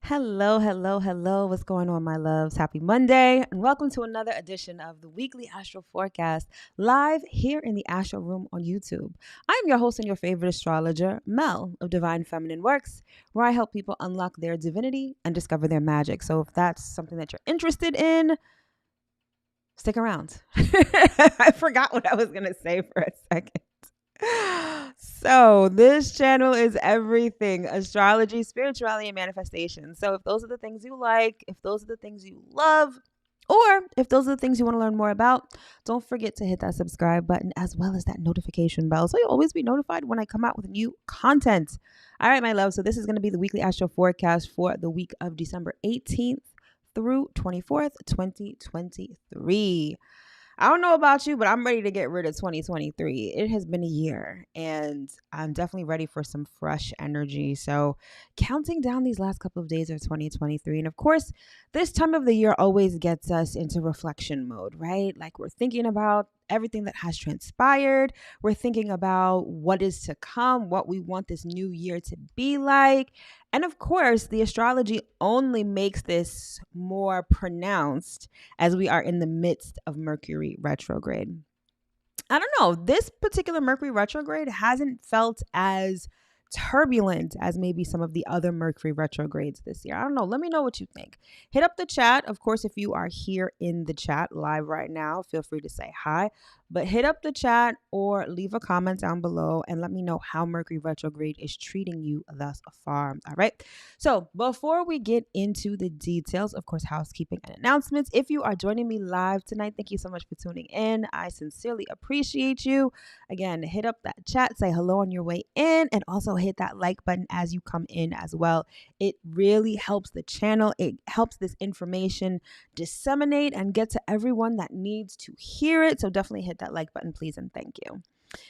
Hello, hello, hello. What's going on, my loves? Happy Monday, and welcome to another edition of the weekly Astro Forecast live here in the Astro Room on YouTube. I'm your host and your favorite astrologer, Mel of Divine Feminine Works, where I help people unlock their divinity and discover their magic. So if that's something that you're interested in, stick around. I forgot what I was going to say for a second. So this channel is everything astrology, spirituality, and manifestation. So if those are the things you like, if those are the things you love, or if those are the things you want to learn more about, don't forget to hit that subscribe button as well as that notification bell so you'll always be notified when I come out with new content. All right, my love. So this is going to be the weekly Astro forecast for the week of December 18th through 24th, 2023. I don't know about you, but I'm ready to get rid of 2023. It has been a year and I'm definitely ready for some fresh energy. So counting down these last couple of days of 2023. And of course, this time of the year always gets us into reflection mode, right? Like we're thinking about everything that has transpired. We're thinking about what is to come, what we want this new year to be like. And of course, the astrology only makes this more pronounced as we are in the midst of Mercury retrograde. I don't know, this particular Mercury retrograde hasn't felt as turbulent as maybe some of the other Mercury retrogrades this year. I don't know. Let me know what you think. Hit up the chat. Of course, if you are here in the chat live right now, feel free to say hi. But hit up the chat or leave a comment down below and let me know how Mercury retrograde is treating you thus far. All right. So before we get into the details, of course, housekeeping and announcements. If you are joining me live tonight, thank you so much for tuning in. I sincerely appreciate you. Again, hit up that chat, say hello on your way in, and also hit that like button as you come in as well. It really helps the channel. It helps this information disseminate and get to everyone that needs to hear it. So definitely hit that like button, please, and thank you.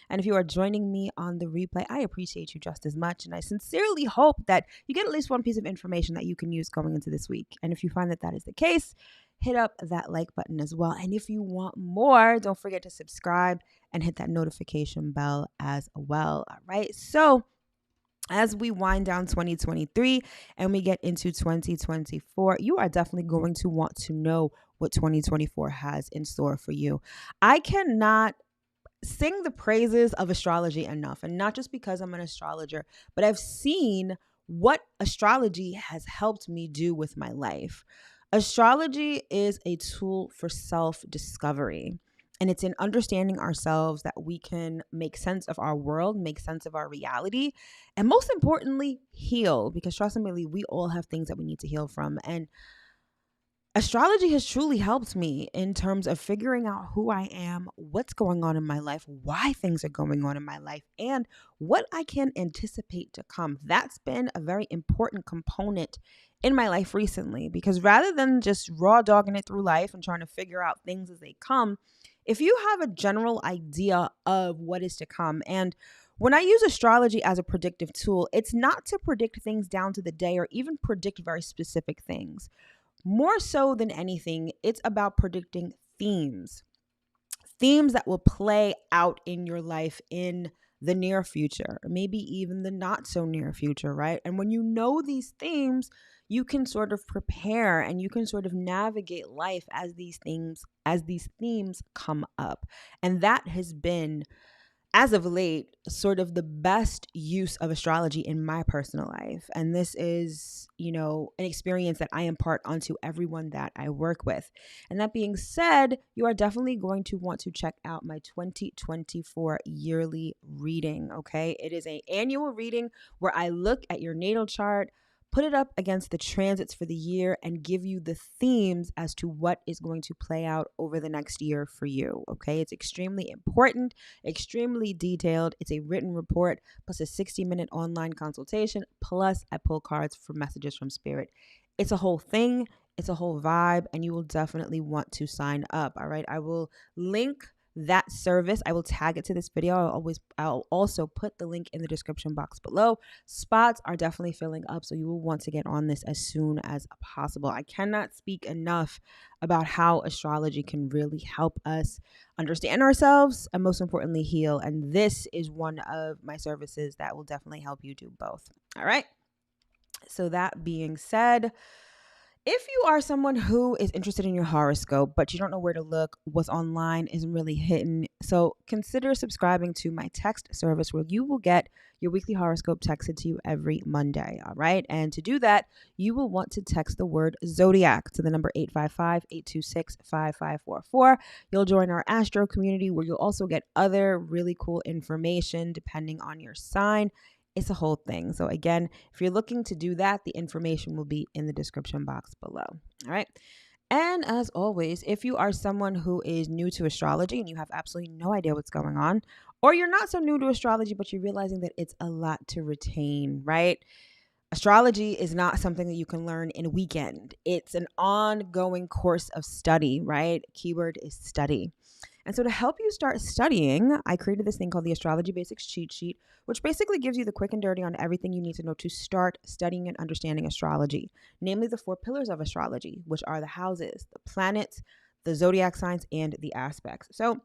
And if you are joining me on the replay, I appreciate you just as much. And I sincerely hope that you get at least one piece of information that you can use going into this week. And if you find that that is the case, hit up that like button as well. And if you want more, don't forget to subscribe and hit that notification bell as well. All right. So as we wind down 2023 and we get into 2024, you are definitely going to want to know what 2024 has in store for you. I cannot sing the praises of astrology enough, and not just because I'm an astrologer, but I've seen what astrology has helped me do with my life. Astrology is a tool for self-discovery. And it's in understanding ourselves that we can make sense of our world, make sense of our reality, and most importantly, heal. Because trust me, we all have things that we need to heal from. And astrology has truly helped me in terms of figuring out who I am, what's going on in my life, why things are going on in my life, and what I can anticipate to come. That's been a very important component in my life recently, because rather than just raw dogging it through life and trying to figure out things as they come, if you have a general idea of what is to come, and when I use astrology as a predictive tool, it's not to predict things down to the day or even predict very specific things. More so than anything, it's about predicting themes that will play out in your life in the near future, or maybe even the not so near future, right? And when you know these themes, you can sort of prepare and you can sort of navigate life as these themes come up. And that has been, as of late, sort of the best use of astrology in my personal life. And this is, an experience that I impart onto everyone that I work with. And that being said, you are definitely going to want to check out my 2024 yearly reading, okay? It is an annual reading where I look at your natal chart, put it up against the transits for the year, and give you the themes as to what is going to play out over the next year for you, okay? It's extremely important, extremely detailed. It's a written report plus a 60-minute online consultation, plus I pull cards for messages from spirit. It's a whole thing. It's a whole vibe, and you will definitely want to sign up, all right? I will link that service. I will tag it to this video. I'll also put the link in the description box below. Spots are definitely filling up, so you will want to get on this as soon as possible. I cannot speak enough about how astrology can really help us understand ourselves and, most importantly, heal. And this is one of my services that will definitely help you do both. All right. So that being said, if you are someone who is interested in your horoscope, but you don't know where to look, what's online isn't really hitting, so consider subscribing to my text service where you will get your weekly horoscope texted to you every Monday, all right? And to do that, you will want to text the word ZODIAC to the number 855-826-5544. You'll join our Astro community where you'll also get other really cool information depending on your sign. It's a whole thing. So again, if you're looking to do that, the information will be in the description box below. All right. And as always, if you are someone who is new to astrology and you have absolutely no idea what's going on, or you're not so new to astrology, but you're realizing that it's a lot to retain, right? Astrology is not something that you can learn in a weekend. It's an ongoing course of study, right? Keyword is study. And so to help you start studying, I created this thing called the Astrology Basics Cheat Sheet, which basically gives you the quick and dirty on everything you need to know to start studying and understanding astrology, namely the 4 pillars of astrology, which are the houses, the planets, the zodiac signs, and the aspects. So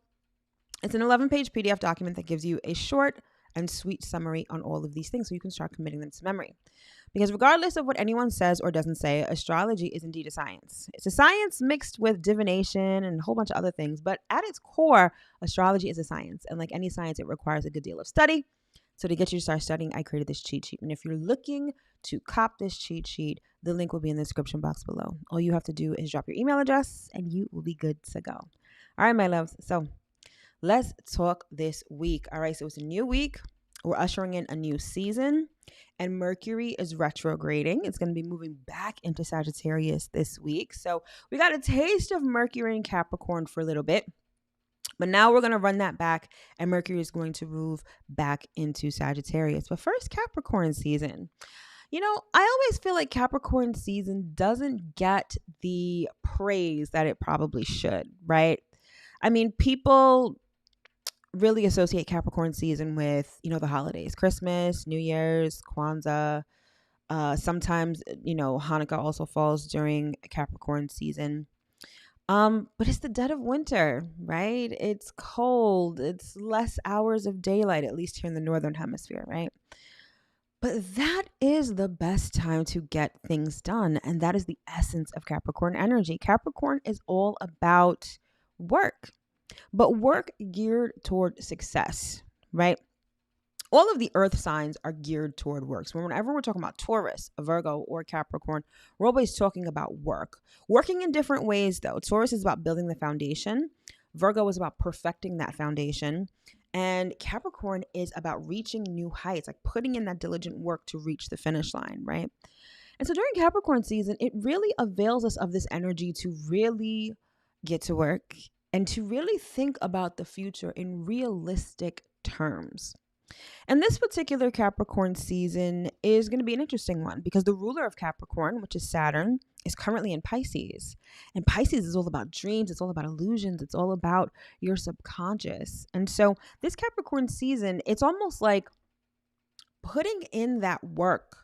it's an 11-page PDF document that gives you a short and sweet summary on all of these things so you can start committing them to memory. Because regardless of what anyone says or doesn't say, astrology is indeed a science. It's a science mixed with divination and a whole bunch of other things. But at its core, astrology is a science. And like any science, it requires a good deal of study. So to get you to start studying, I created this cheat sheet. And if you're looking to cop this cheat sheet, the link will be in the description box below. All you have to do is drop your email address and you will be good to go. All right, my loves. So let's talk this week. All right, so it's a new week. We're ushering in a new season, and Mercury is retrograding. It's going to be moving back into Sagittarius this week. So we got a taste of Mercury in Capricorn for a little bit, but now we're going to run that back, and Mercury is going to move back into Sagittarius. But first, Capricorn season. You know, I always feel like Capricorn season doesn't get the praise that it probably should, right? I mean, people really associate Capricorn season with, the holidays, Christmas, New Year's, Kwanzaa. Sometimes, Hanukkah also falls during Capricorn season. But it's the dead of winter, right? It's cold. It's less hours of daylight, at least here in the Northern Hemisphere, right? But that is the best time to get things done. And that is the essence of Capricorn energy. Capricorn is all about work. But work geared toward success, right? All of the earth signs are geared toward work. So whenever we're talking about Taurus, Virgo, or Capricorn, we're always talking about work. Working in different ways, though. Taurus is about building the foundation. Virgo is about perfecting that foundation. And Capricorn is about reaching new heights, like putting in that diligent work to reach the finish line, right? And so during Capricorn season, it really avails us of this energy to really get to work and to really think about the future in realistic terms. And this particular Capricorn season is going to be an interesting one because the ruler of Capricorn, which is Saturn, is currently in Pisces. And Pisces is all about dreams. It's all about illusions. It's all about your subconscious. And so this Capricorn season, it's almost like putting in that work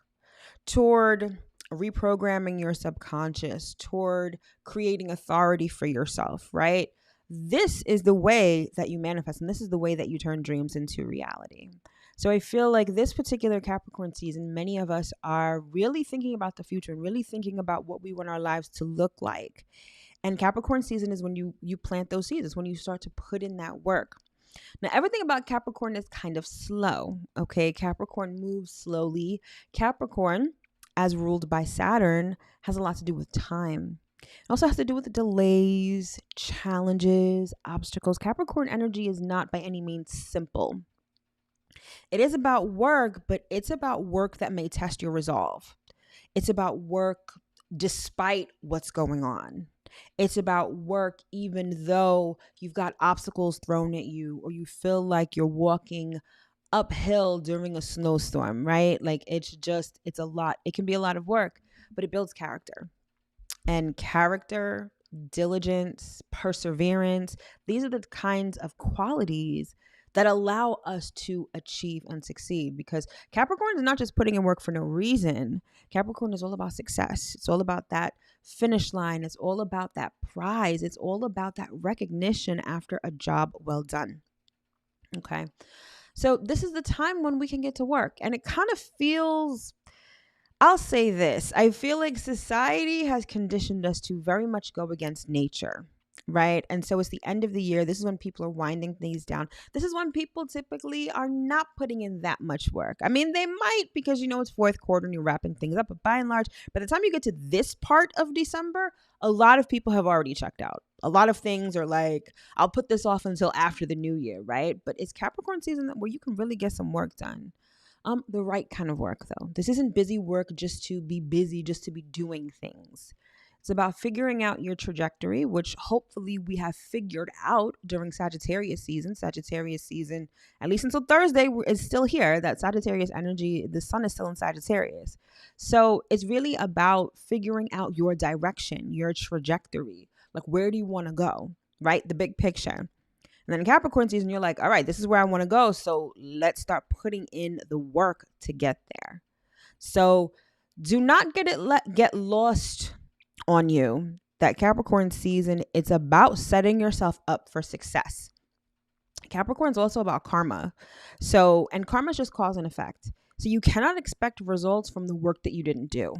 toward reprogramming your subconscious, toward creating authority for yourself, right? This is the way that you manifest, and this is the way that you turn dreams into reality. So I feel like this particular Capricorn season, many of us are really thinking about the future and really thinking about what we want our lives to look like. And Capricorn season is when you plant those seeds. It's when you start to put in that work. Now, everything about Capricorn is kind of slow, okay? Capricorn moves slowly. Capricorn, as ruled by Saturn, has a lot to do with time. It also has to do with delays, challenges, obstacles. Capricorn energy is not by any means simple. It is about work, but it's about work that may test your resolve. It's about work despite what's going on. It's about work even though you've got obstacles thrown at you or you feel like you're walking uphill during a snowstorm, right? Like it's a lot. It can be a lot of work, but it builds character. And character diligence, perseverance. These are the kinds of qualities that allow us to achieve and succeed, because Capricorn is not just putting in work for no reason. Capricorn is all about success. It's all about that finish line. It's all about that prize. It's all about that recognition after a job well done. Okay. So this is the time when we can get to work, and it kind of feels, I'll say this. I feel like society has conditioned us to very much go against nature, right? And so it's the end of the year. This is when people are winding things down. This is when people typically are not putting in that much work. I mean, they might, because it's fourth quarter and you're wrapping things up. But by and large, by the time you get to this part of December, a lot of people have already checked out. A lot of things are like, I'll put this off until after the new year, right? But it's Capricorn season where you can really get some work done. The right kind of work, though. This isn't busy work just to be busy, just to be doing things. It's about figuring out your trajectory, which hopefully we have figured out during Sagittarius season. Sagittarius season, at least until Thursday, is still here. That Sagittarius energy, the sun is still in Sagittarius. So it's really about figuring out your direction, your trajectory. Like, where do you want to go, right? The big picture. And then in Capricorn season, you're like, all right, this is where I want to go. So let's start putting in the work to get there. So do not get lost on you that Capricorn season, it's about setting yourself up for success. Capricorn is also about karma. And karma is just cause and effect. So you cannot expect results from the work that you didn't do.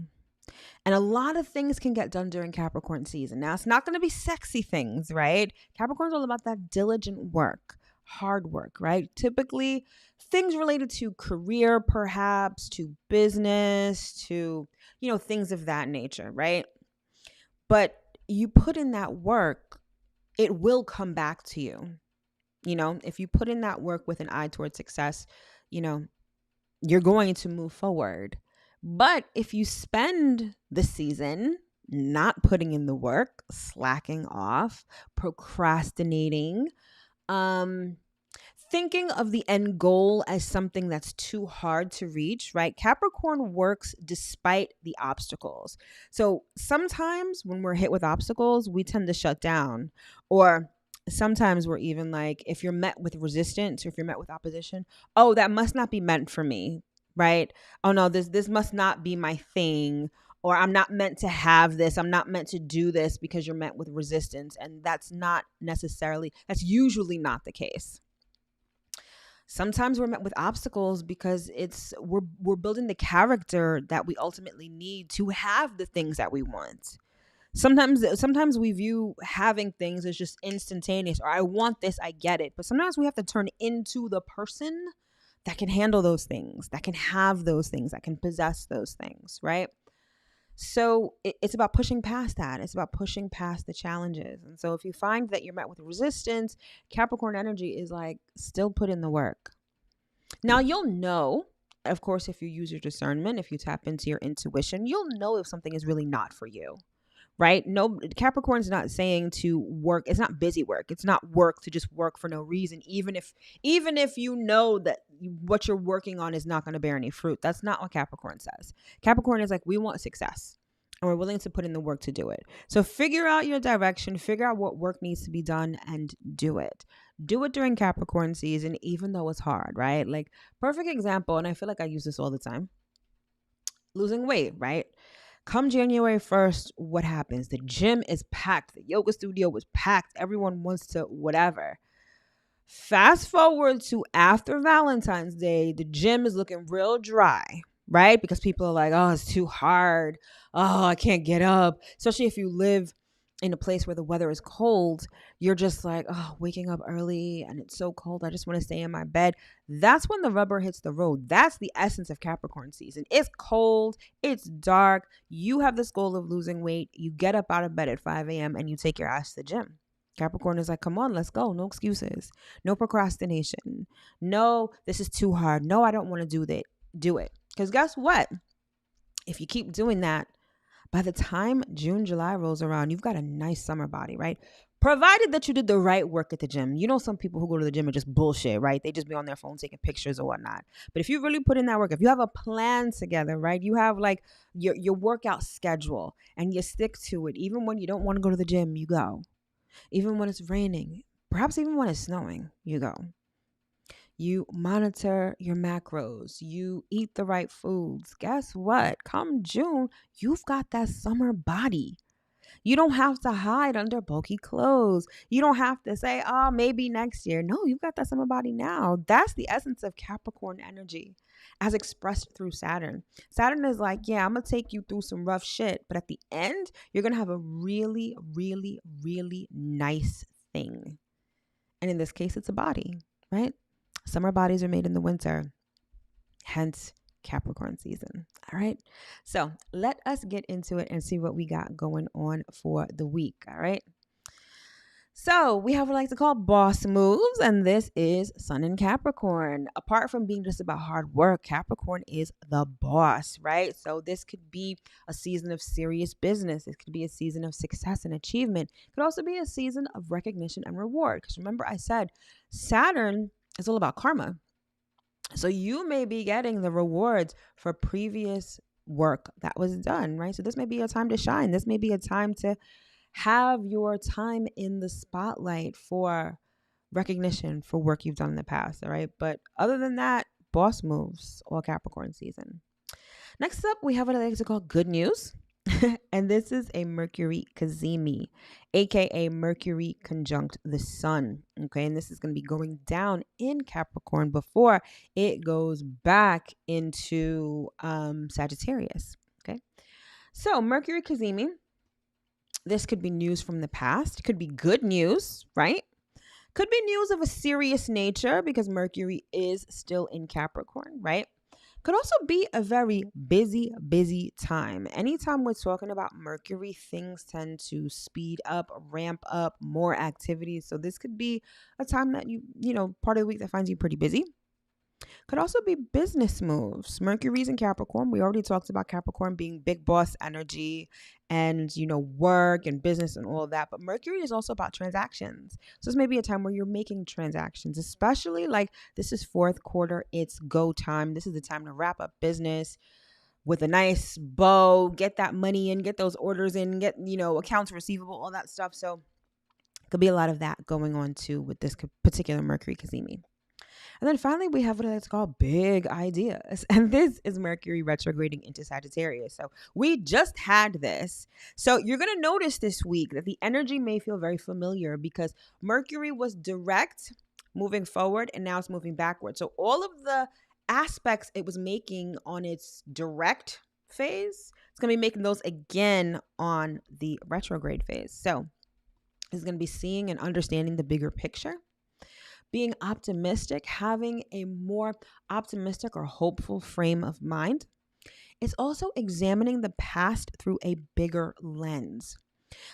And a lot of things can get done during Capricorn season. Now, it's not going to be sexy things, right? Capricorn's all about that diligent work, hard work, right? Typically, things related to career, perhaps, to business, to, things of that nature, right? But you put in that work, it will come back to you. If you put in that work with an eye towards success, you're going to move forward. But if you spend the season not putting in the work, slacking off, procrastinating, thinking of the end goal as something that's too hard to reach, right? Capricorn works despite the obstacles. So sometimes when we're hit with obstacles, we tend to shut down. Or sometimes we're even like, if you're met with resistance or if you're met with opposition, oh, that must not be meant for me. Right? Oh no, this must not be my thing, or I'm not meant to have this. I'm not meant to do this, because you're met with resistance. And that's usually not the case. Sometimes we're met with obstacles because we're building the character that we ultimately need to have the things that we want. Sometimes we view having things as just instantaneous, or I want this, I get it. But sometimes we have to turn into the person that can handle those things, that can have those things, that can possess those things, right? So it's about pushing past that. It's about pushing past the challenges. And so if you find that you're met with resistance, Capricorn energy is like, still put in the work. Now you'll know, of course, if you use your discernment, if you tap into your intuition, you'll know if something is really not for you. Right? No, Capricorn's not saying to work. It's not busy work. It's not work to just work for no reason. Even if you know that what you're working on is not going to bear any fruit. That's not what Capricorn says. Capricorn is like, we want success and we're willing to put in the work to do it. So figure out your direction, figure out what work needs to be done, and do it. Do it during Capricorn season, even though it's hard, right? Like, perfect example, and I feel like I use this all the time. Losing weight, right? Come January 1st, what happens? The gym is packed. The yoga studio was packed. Everyone wants to whatever. Fast forward to after Valentine's Day, the gym is looking real dry, right? Because people are like, oh, it's too hard. Oh, I can't get up. Especially if you live in a place where the weather is cold, you're just like, oh, waking up early and it's so cold. I just want to stay in my bed. That's when the rubber hits the road. That's the essence of Capricorn season. It's cold. It's dark. You have this goal of losing weight. You get up out of bed at 5 a.m. and you take your ass to the gym. Capricorn is like, come on, let's go. No excuses. No procrastination. No, this is too hard. No, I don't want to do that. Do it. Because guess what? If you keep doing that, by the time June, July rolls around, you've got a nice summer body, right? Provided that you did the right work at the gym. You know, some people who go to the gym are just bullshit, right? They just be on their phone taking pictures or whatnot. But if you really put in that work, if you have a plan together, right? You have like your workout schedule and you stick to it. Even when you don't want to go to the gym, you go. Even when it's raining, perhaps even when it's snowing, you go. You monitor your macros. You eat the right foods. Guess what? Come June, you've got that summer body. You don't have to hide under bulky clothes. You don't have to say, oh, maybe next year. No, you've got that summer body now. That's the essence of Capricorn energy as expressed through Saturn. Saturn is like, yeah, I'm going to take you through some rough shit. But at the end, you're going to have a really, really, really nice thing. And in this case, it's a body, right? Summer bodies are made in the winter. Hence, Capricorn season. All right. So let us get into it and see what we got going on for the week. All right. So we have what I like to call boss moves, and this is Sun in Capricorn. Apart from being just about hard work, Capricorn is the boss, right? So this could be a season of serious business. It could be a season of success and achievement. It could also be a season of recognition and reward. Because remember, I said Saturn is all about karma. So you may be getting the rewards for previous work that was done, right? So this may be a time to shine. This may be a time to have your time in the spotlight for recognition for work you've done in the past, all right? But other than that, boss moves all Capricorn season. Next up, we have what I like to call good news. And this is a Mercury cazimi, aka Mercury conjunct the sun. Okay, and this is going to be going down in Capricorn before it goes back into Sagittarius. Okay, so Mercury cazimi. This could be news from the past. It could be good news, right? Could be news of a serious nature because Mercury is still in Capricorn, right? Could also be a very busy time. Anytime we're talking about Mercury, things tend to speed up, ramp up, more activities. So this could be a time that part of the week that finds you pretty busy. Could also be business moves. Mercury's in Capricorn. We already talked about Capricorn being big boss energy and, work and business and all of that. But Mercury is also about transactions. So this may be a time where you're making transactions, especially like this is fourth quarter. It's go time. This is the time to wrap up business with a nice bow, get that money in, get those orders in, get, accounts receivable, all that stuff. So could be a lot of that going on too with this particular Mercury cazimi. And then finally, we have what I like to call big ideas. And this is Mercury retrograding into Sagittarius. So we just had this. So you're going to notice this week that the energy may feel very familiar because Mercury was direct moving forward and now it's moving backward. So all of the aspects it was making on its direct phase, it's going to be making those again on the retrograde phase. So it's going to be seeing and understanding the bigger picture. Being optimistic, having a more optimistic or hopeful frame of mind. It's also examining the past through a bigger lens.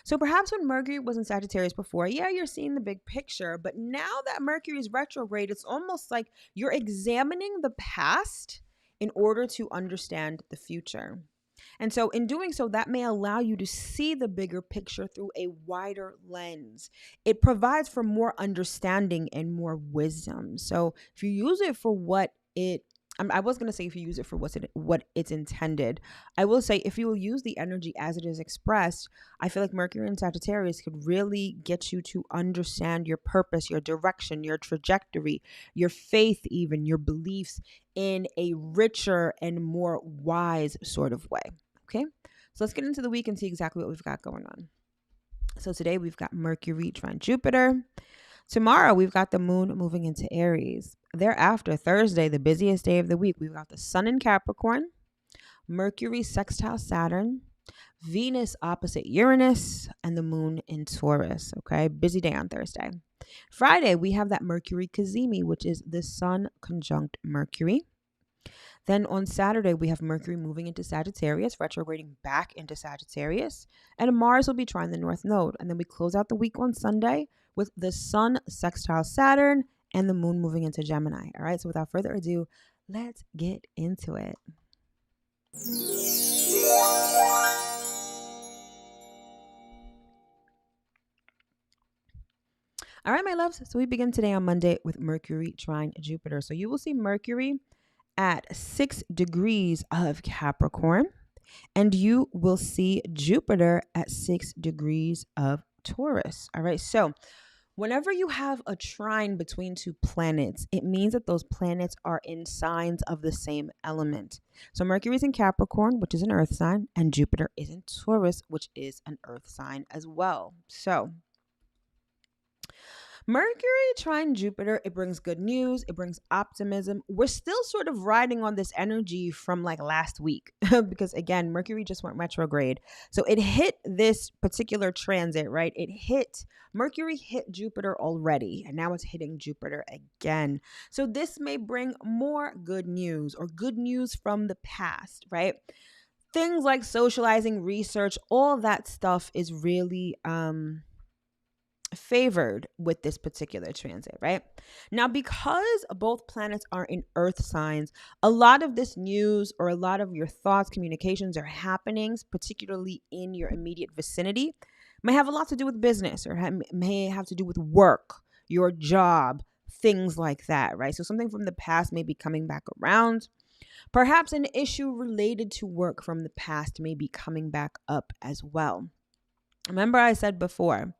So perhaps when Mercury was in Sagittarius before, you're seeing the big picture, but now that Mercury is retrograde, it's almost like you're examining the past in order to understand the future. And so in doing so, that may allow you to see the bigger picture through a wider lens. It provides for more understanding and more wisdom. So if you use it for what I was going to say if you use it for what it's intended. I will say if you will use the energy as it is expressed, I feel like Mercury and Sagittarius could really get you to understand your purpose, your direction, your trajectory, your faith, even your beliefs in a richer and more wise sort of way. Okay, so let's get into the week and see exactly what we've got going on. So today we've got Mercury trine Jupiter. Tomorrow, we've got the moon moving into Aries. Thereafter, Thursday, the busiest day of the week, we've got the sun in Capricorn, Mercury sextile Saturn, Venus opposite Uranus, and the moon in Taurus. Okay, busy day on Thursday. Friday, we have that Mercury cazimi, which is the sun conjunct Mercury. Then on Saturday, we have Mercury moving into Sagittarius, retrograding back into Sagittarius, and Mars will be trine the North Node. And then we close out the week on Sunday with the sun sextile Saturn and the moon moving into Gemini. All right, so without further ado, let's get into it. All right, my loves. So we begin today on Monday with Mercury trine Jupiter. So you will see Mercury at 6 degrees of Capricorn, and you will see Jupiter at 6 degrees of Taurus. All right. So whenever you have a trine between two planets, it means that those planets are in signs of the same element. So Mercury is in Capricorn, which is an earth sign, and Jupiter is in Taurus, which is an earth sign as well. So Mercury trine Jupiter, it brings good news, it brings optimism. We're still sort of riding on this energy from like last week because again, Mercury just went retrograde. So it hit this particular transit, right? Mercury hit Jupiter already, and now it's hitting Jupiter again. So this may bring more good news or good news from the past, right? Things like socializing, research, all that stuff is really favored with this particular transit, right? Now, because both planets are in earth signs, a lot of this news or a lot of your thoughts, communications, or happenings, particularly in your immediate vicinity, may have a lot to do with business or may have to do with work, your job, things like that, right? So something from the past may be coming back around. Perhaps an issue related to work from the past may be coming back up as well. Remember, I said before,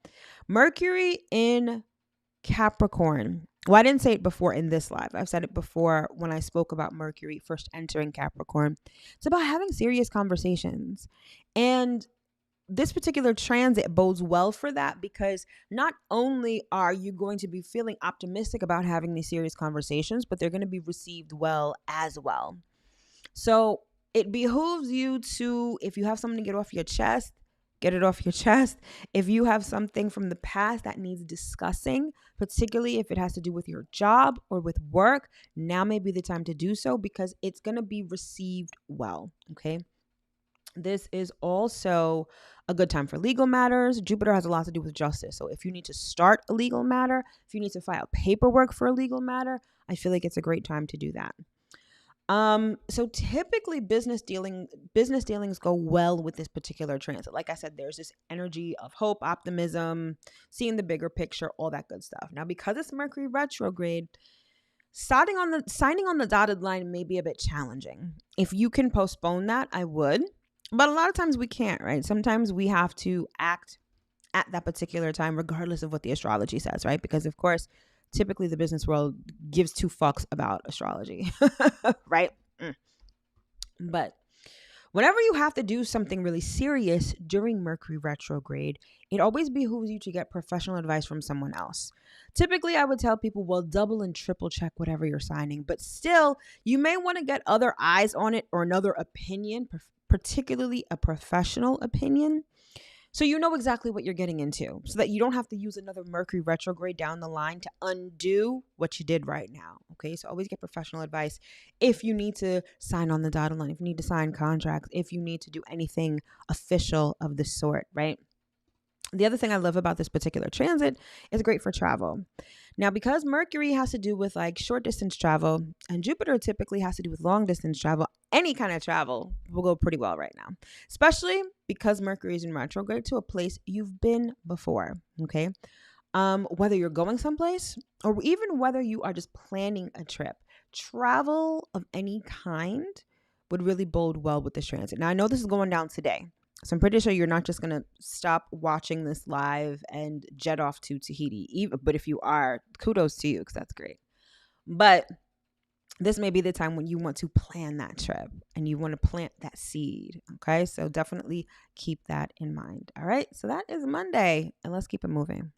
Mercury in Capricorn. Well, I didn't say it before in this live. I've said it before when I spoke about Mercury first entering Capricorn. It's about having serious conversations. And this particular transit bodes well for that because not only are you going to be feeling optimistic about having these serious conversations, but they're going to be received well as well. So it behooves you to, if you have something to get off your chest, get it off your chest. If you have something from the past that needs discussing, particularly if it has to do with your job or with work, now may be the time to do so because it's going to be received well. Okay. This is also a good time for legal matters. Jupiter has a lot to do with justice. So if you need to start a legal matter, if you need to file paperwork for a legal matter, I feel like it's a great time to do that. So typically business dealings go well with this particular transit. Like I said, there's this energy of hope, optimism, seeing the bigger picture, all that good stuff. Now, because it's Mercury retrograde, signing on the dotted line may be a bit challenging. If you can postpone that, I would. But a lot of times we can't, right? Sometimes we have to act at that particular time, regardless of what the astrology says, right? Because of course, typically the business world gives two fucks about astrology, right? But whenever you have to do something really serious during Mercury retrograde, it always behooves you to get professional advice from someone else. Typically, I would tell people, well, double and triple check whatever you're signing, but still, you may want to get other eyes on it or another opinion, particularly a professional opinion. So you know exactly what you're getting into so that you don't have to use another Mercury retrograde down the line to undo what you did right now. Okay, so always get professional advice if you need to sign on the dotted line, if you need to sign contracts, if you need to do anything official of the sort, right? The other thing I love about this particular transit is great for travel. Now, because Mercury has to do with like short distance travel and Jupiter typically has to do with long distance travel, any kind of travel will go pretty well right now, especially because Mercury is in retrograde to a place you've been before. Okay. Whether you're going someplace or even whether you are just planning a trip, travel of any kind would really bode well with this transit. Now, I know this is going down today. So I'm pretty sure you're not just going to stop watching this live and jet off to Tahiti. But if you are, kudos to you because that's great. But this may be the time when you want to plan that trip and you want to plant that seed. Okay, so definitely keep that in mind. All right, so that is Monday and let's keep it moving.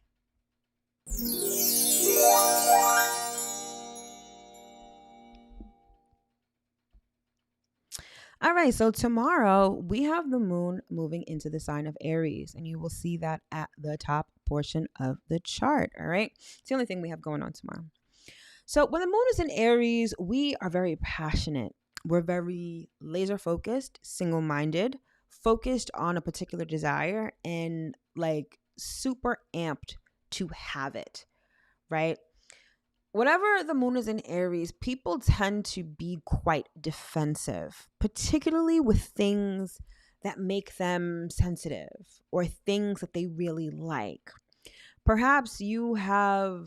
All right, so tomorrow we have the moon moving into the sign of Aries, and you will see that at the top portion of the chart. All right, it's the only thing we have going on tomorrow. So when the moon is in Aries, we are very passionate. We're very laser focused, single-minded, focused on a particular desire, and like super amped to have it, right? Whenever the moon is in Aries, people tend to be quite defensive, particularly with things that make them sensitive or things that they really like. Perhaps you have,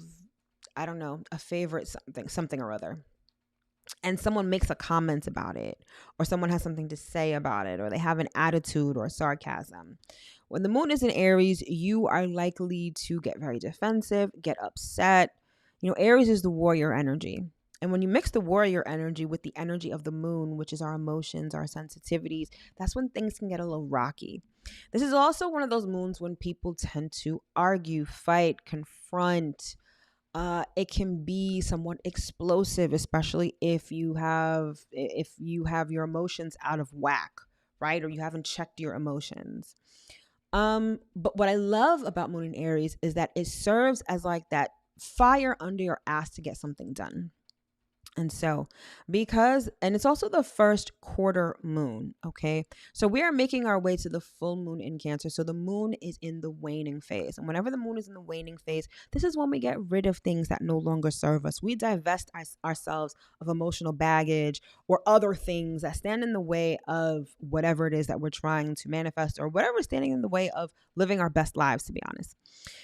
I don't know, a favorite something or other, and someone makes a comment about it, or someone has something to say about it, or they have an attitude or sarcasm. When the moon is in Aries, you are likely to get very defensive, get upset. Aries is the warrior energy. And when you mix the warrior energy with the energy of the moon, which is our emotions, our sensitivities, that's when things can get a little rocky. This is also one of those moons when people tend to argue, fight, confront. It can be somewhat explosive, especially if you have your emotions out of whack, right? Or you haven't checked your emotions. But what I love about Moon in Aries is that it serves as like that fire under your ass to get something done. And so, and it's also the first quarter moon, okay? So we are making our way to the full moon in Cancer. So the moon is in the waning phase. And whenever the moon is in the waning phase, this is when we get rid of things that no longer serve us. We divest ourselves of emotional baggage or other things that stand in the way of whatever it is that we're trying to manifest, or whatever is standing in the way of living our best lives, to be honest.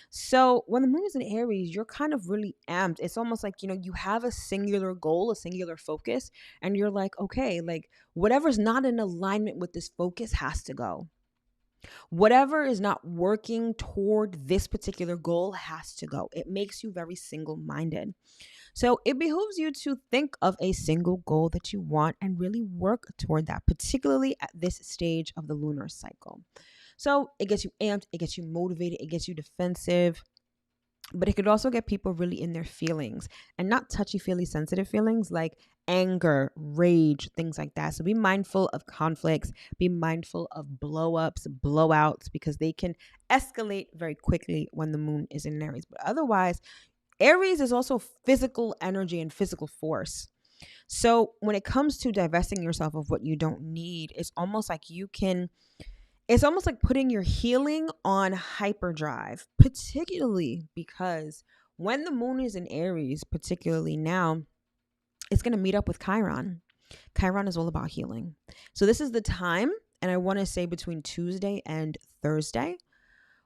So when the moon is in Aries, you're kind of really amped. It's almost like, you have a singular goal, a singular focus, and you're like, okay, like whatever's not in alignment with this focus has to go. Whatever is not working toward this particular goal has to go. It makes you very single-minded. So it behooves you to think of a single goal that you want and really work toward that, particularly at this stage of the lunar cycle. So it gets you amped, it gets you motivated, it gets you defensive, but it could also get people really in their feelings, and not touchy-feely sensitive feelings like anger, rage, things like that. So be mindful of conflicts, be mindful of blow-ups, blowouts, because they can escalate very quickly when the moon is in Aries. But otherwise, Aries is also physical energy and physical force. So when it comes to divesting yourself of what you don't need, it's almost like putting your healing on hyperdrive, particularly because when the moon is in Aries, particularly now, it's going to meet up with Chiron. Chiron is all about healing. So this is the time, and I want to say between Tuesday and Thursday,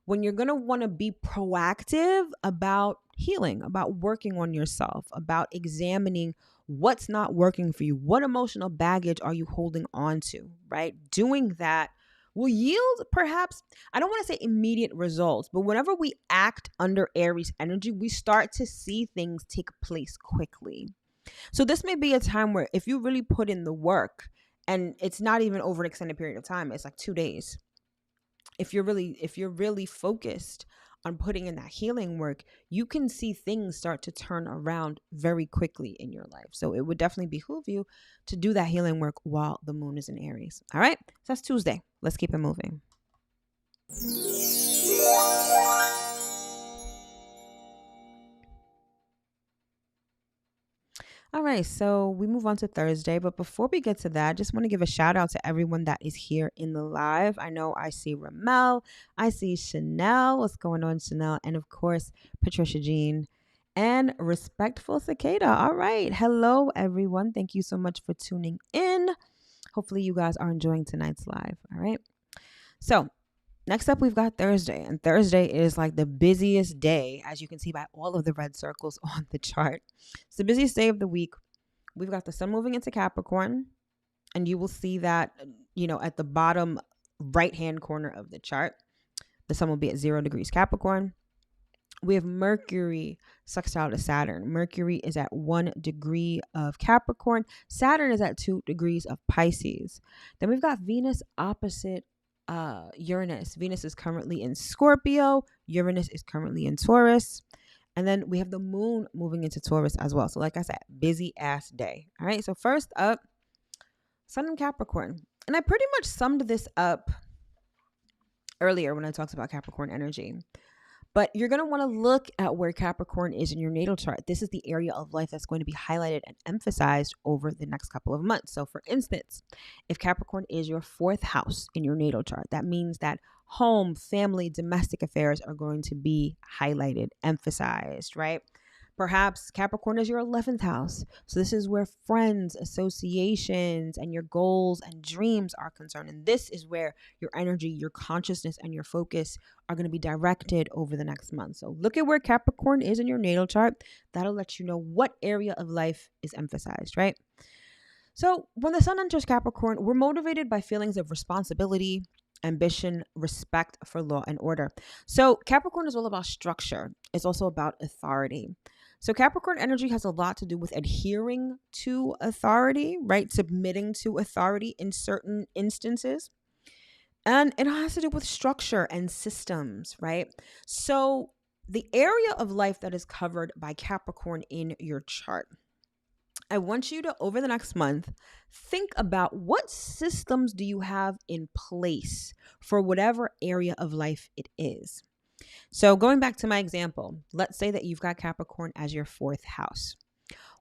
when you're going to want to be proactive about healing, about working on yourself, about examining what's not working for you. What emotional baggage are you holding on to, right? Doing that will yield perhaps, I don't want to say immediate results, but whenever we act under Aries energy, we start to see things take place quickly. So this may be a time where if you really put in the work, and it's not even over an extended period of time, it's like 2 days. If you're really focused on putting in that healing work, you can see things start to turn around very quickly in your life. So it would definitely behoove you to do that healing work while the moon is in Aries. All right. So that's Tuesday. Let's keep it moving. All right, so we move on to Thursday, but before we get to that, I just want to give a shout out to everyone that is here in the live. I know I see Ramel, I see Chanel. What's going on, Chanel? And of course, Patricia Jean and Respectful Cicada. All right, hello, everyone. Thank you so much for tuning in. Hopefully you guys are enjoying tonight's live. All right, so next up, we've got Thursday, and Thursday is like the busiest day, as you can see by all of the red circles on the chart. It's the busiest day of the week. We've got the sun moving into Capricorn, and you will see that, at the bottom right-hand corner of the chart, the sun will be at 0 degrees Capricorn. We have Mercury sextile to Saturn. Mercury is at 1 degree of Capricorn. Saturn is at 2 degrees of Pisces. Then we've got Venus opposite Uranus. Venus is currently in Scorpio. Uranus is currently in Taurus. And then we have the moon moving into Taurus as well. So like I said, busy ass day. All right. So first up, sun in Capricorn. And I pretty much summed this up earlier when I talked about Capricorn energy. But you're going to want to look at where Capricorn is in your natal chart. This is the area of life that's going to be highlighted and emphasized over the next couple of months. So for instance, if Capricorn is your 4th house in your natal chart, that means that home, family, domestic affairs are going to be highlighted, emphasized, right? Perhaps Capricorn is your 11th house. So this is where friends, associations, and your goals and dreams are concerned. And this is where your energy, your consciousness, and your focus are going to be directed over the next month. So look at where Capricorn is in your natal chart. That'll let you know what area of life is emphasized, right? So when the sun enters Capricorn, we're motivated by feelings of responsibility, ambition, respect for law and order. So Capricorn is all about structure. It's also about authority. So Capricorn energy has a lot to do with adhering to authority, right? Submitting to authority in certain instances. And it has to do with structure and systems, right? So the area of life that is covered by Capricorn in your chart, I want you to, over the next month, think about what systems do you have in place for whatever area of life it is. So going back to my example, let's say that you've got Capricorn as your 4th house.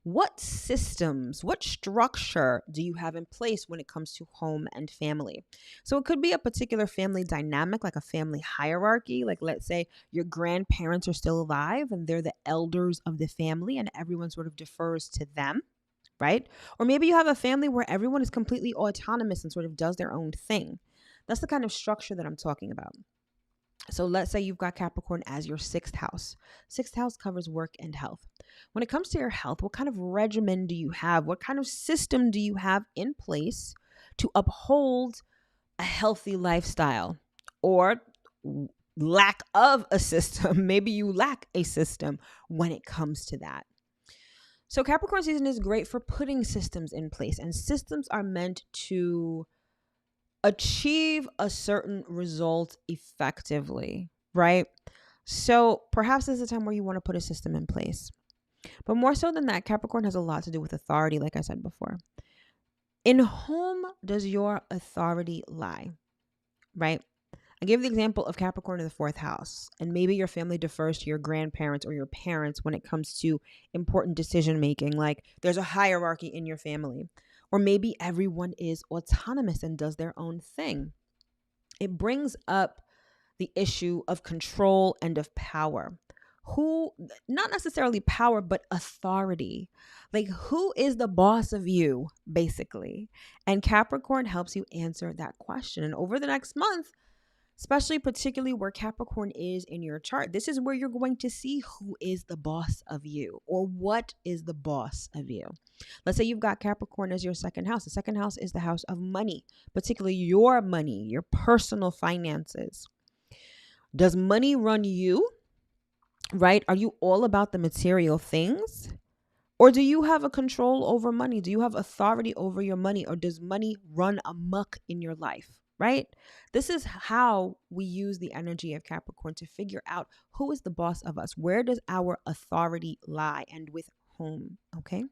What systems, what structure do you have in place when it comes to home and family? So it could be a particular family dynamic, like a family hierarchy. Like, let's say your grandparents are still alive and they're the elders of the family and everyone sort of defers to them, right? Or maybe you have a family where everyone is completely autonomous and sort of does their own thing. That's the kind of structure that I'm talking about. So let's say you've got Capricorn as your 6th house. 6th house covers work and health. When it comes to your health, what kind of regimen do you have? What kind of system do you have in place to uphold a healthy lifestyle? Or lack of a system. Maybe you lack a system when it comes to that. So Capricorn season is great for putting systems in place, and systems are meant to achieve a certain result effectively, right? So perhaps this is a time where you want to put a system in place. But more so than that, Capricorn has a lot to do with authority, like I said before. In whom does your authority lie, right? I gave the example of Capricorn in the 4th house, and maybe your family defers to your grandparents or your parents when it comes to important decision making, like there's a hierarchy in your family. Or maybe everyone is autonomous and does their own thing. It brings up the issue of control and of power. Who, not necessarily power, but authority. Like, who is the boss of you, basically? And Capricorn helps you answer that question. And over the next month, especially particularly where Capricorn is in your chart, this is where you're going to see who is the boss of you, or what is the boss of you. Let's say you've got Capricorn as your 2nd house. The 2nd house is the house of money, particularly your money, your personal finances. Does money run you, right? Are you all about the material things? Or do you have a control over money? Do you have authority over your money? Or does money run amok in your life? Right? This is how we use the energy of Capricorn to figure out who is the boss of us. Where does our authority lie, and with whom? Okay.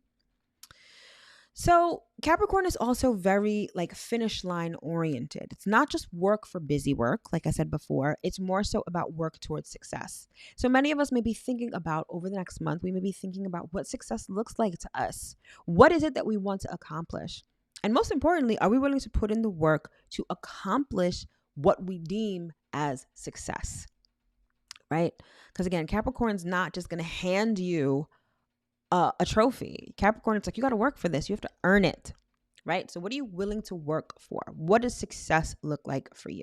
So Capricorn is also very like finish line oriented. It's not just work for busy work, like I said before. It's more so about work towards success. So many of us may be thinking about over the next month, we may be thinking about what success looks like to us. What is it that we want to accomplish? And most importantly, are we willing to put in the work to accomplish what we deem as success, right? Because again, Capricorn's not just going to hand you a trophy. Capricorn, it's like, you got to work for this. You have to earn it, right? So what are you willing to work for? What does success look like for you?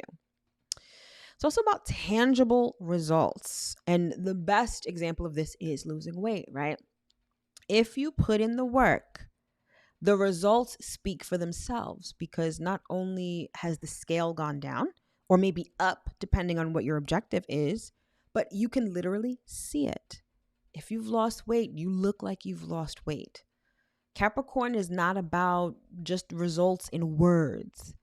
It's also about tangible results. And the best example of this is losing weight, right? If you put in the work, the results speak for themselves, because not only has the scale gone down, or maybe up, depending on what your objective is, but you can literally see it. If you've lost weight, you look like you've lost weight. Capricorn is not about just results in words,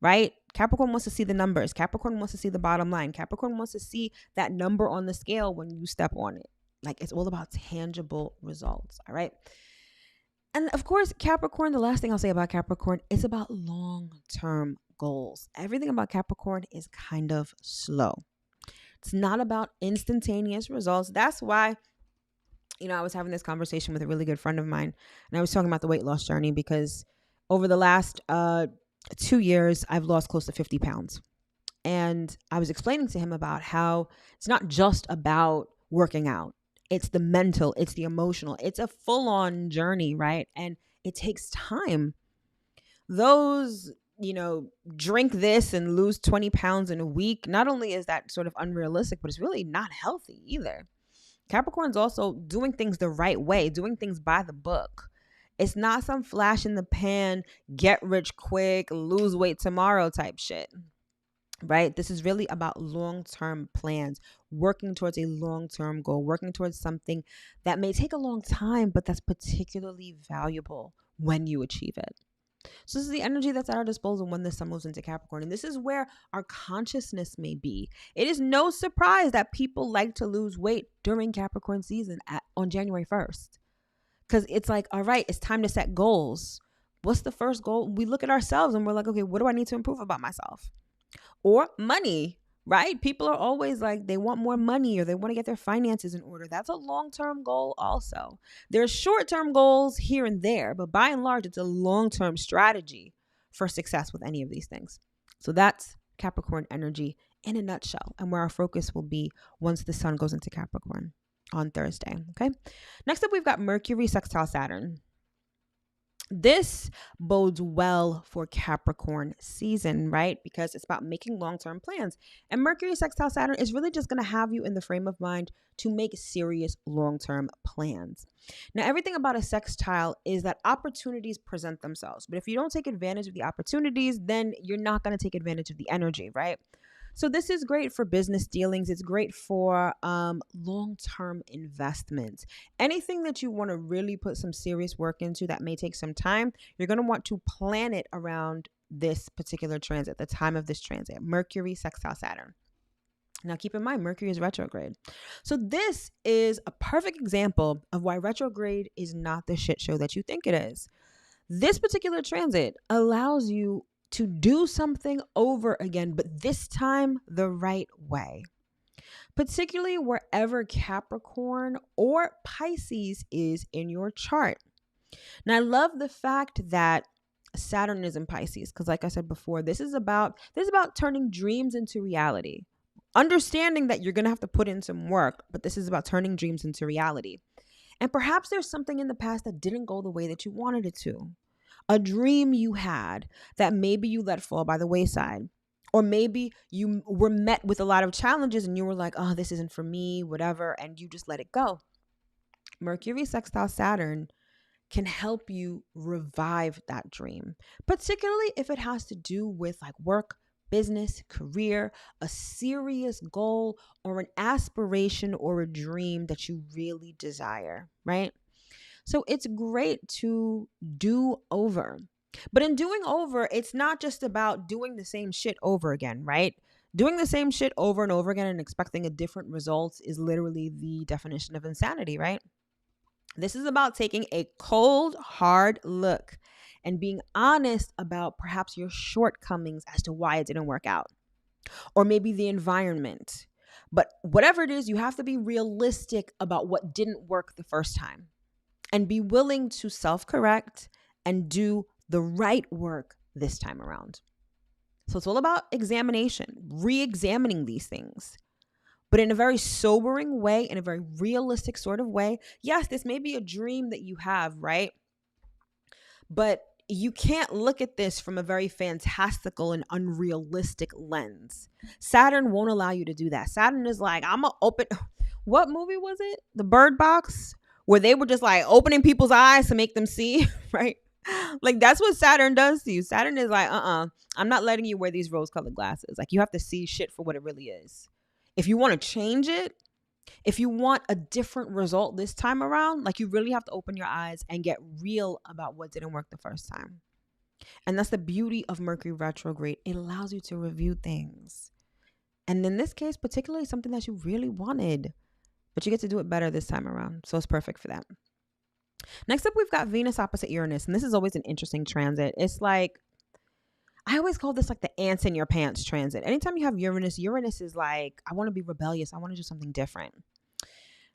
right? Capricorn wants to see the numbers. Capricorn wants to see the bottom line. Capricorn wants to see that number on the scale when you step on it. Like, it's all about tangible results, all right? And of course, Capricorn, the last thing I'll say about Capricorn is about long-term goals. Everything about Capricorn is kind of slow. It's not about instantaneous results. That's why, I was having this conversation with a really good friend of mine, and I was talking about the weight loss journey, because over the last 2 years, I've lost close to 50 pounds. And I was explaining to him about how it's not just about working out. It's the mental, it's the emotional. It's a full-on journey, right? And it takes time. Those, drink this and lose 20 pounds in a week, not only is that sort of unrealistic, but it's really not healthy either. Capricorn's also doing things the right way, doing things by the book. It's not some flash in the pan, get rich quick, lose weight tomorrow type shit, right? This is really about long-term plans, working towards a long-term goal, working towards something that may take a long time, but that's particularly valuable when you achieve it. So this is the energy that's at our disposal when the sun moves into Capricorn. And this is where our consciousness may be. It is no surprise that people like to lose weight during Capricorn season on January 1st. Because it's like, all right, it's time to set goals. What's the first goal? We look at ourselves and we're like, okay, what do I need to improve about myself? Or money, right? People are always like, they want more money or they want to get their finances in order. That's a long-term goal also. There's short-term goals here and there, but by and large, it's a long-term strategy for success with any of these things. So that's Capricorn energy in a nutshell, and where our focus will be once the sun goes into Capricorn on Thursday, okay? Next up, we've got Mercury sextile Saturn. This bodes well for Capricorn season, right? Because it's about making long-term plans. And Mercury sextile Saturn is really just going to have you in the frame of mind to make serious long-term plans. Now, everything about a sextile is that opportunities present themselves. But if you don't take advantage of the opportunities, then you're not going to take advantage of the energy, right? So this is great for business dealings. It's great for long-term investments. Anything that you want to really put some serious work into that may take some time, you're going to want to plan it around this particular transit, the time of this transit, Mercury sextile Saturn. Now, keep in mind, Mercury is retrograde. So this is a perfect example of why retrograde is not the shit show that you think it is. This particular transit allows you to do something over again, but this time the right way, particularly wherever Capricorn or Pisces is in your chart. Now, I love the fact that Saturn is in Pisces because, like I said before, this is about turning dreams into reality. Understanding that you're going to have to put in some work, but this is about turning dreams into reality. And perhaps there's something in the past that didn't go the way that you wanted it to. A dream you had that maybe you let fall by the wayside. Or maybe you were met with a lot of challenges and you were like, oh, this isn't for me, whatever, and you just let it go. Mercury sextile Saturn can help you revive that dream, particularly if it has to do with like work, business, career, a serious goal, or an aspiration or a dream that you really desire, right? So it's great to do over. But in doing over, it's not just about doing the same shit over again, right? Doing the same shit over and over again and expecting a different result is literally the definition of insanity, right? This is about taking a cold, hard look and being honest about perhaps your shortcomings as to why it didn't work out. Or maybe the environment. But whatever it is, you have to be realistic about what didn't work the first time. And be willing to self-correct and do the right work this time around. So it's all about examination, re-examining these things, but in a very sobering way, in a very realistic sort of way. Yes, this may be a dream that you have, right? But you can't look at this from a very fantastical and unrealistic lens. Saturn won't allow you to do that. Saturn is like, I'm going to open. What movie was it? The Bird Box? Where they were just like opening people's eyes to make them see, right? Like that's what Saturn does to you. Saturn is like, I'm not letting you wear these rose-colored glasses. Like you have to see shit for what it really is. If you want to change it, if you want a different result this time around, like you really have to open your eyes and get real about what didn't work the first time. And that's the beauty of Mercury retrograde. It allows you to review things. And in this case, particularly something that you really wanted. But you get to do it better this time around. So it's perfect for that. Next up, we've got Venus opposite Uranus. And this is always an interesting transit. It's like, I always call this like the ants in your pants transit. Anytime you have Uranus, Uranus is like, I want to be rebellious. I want to do something different.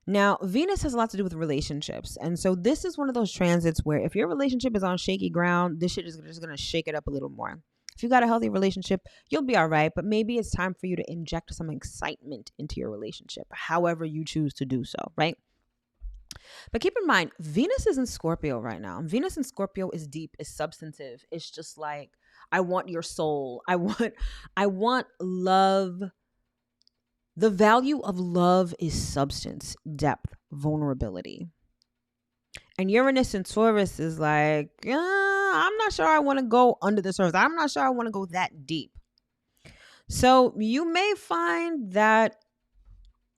Now, Venus has a lot to do with relationships. And so this is one of those transits where if your relationship is on shaky ground, this shit is just going to shake it up a little more. If you got a healthy relationship, you'll be all right. But maybe it's time for you to inject some excitement into your relationship, however you choose to do so, right? But keep in mind, Venus is in Scorpio right now. Venus in Scorpio is deep, is substantive. It's just like, I want your soul. I want love. The value of love is substance, depth, vulnerability. And Uranus and Taurus is like, I'm not sure I want to go under the surface. I'm not sure I want to go that deep. So you may find that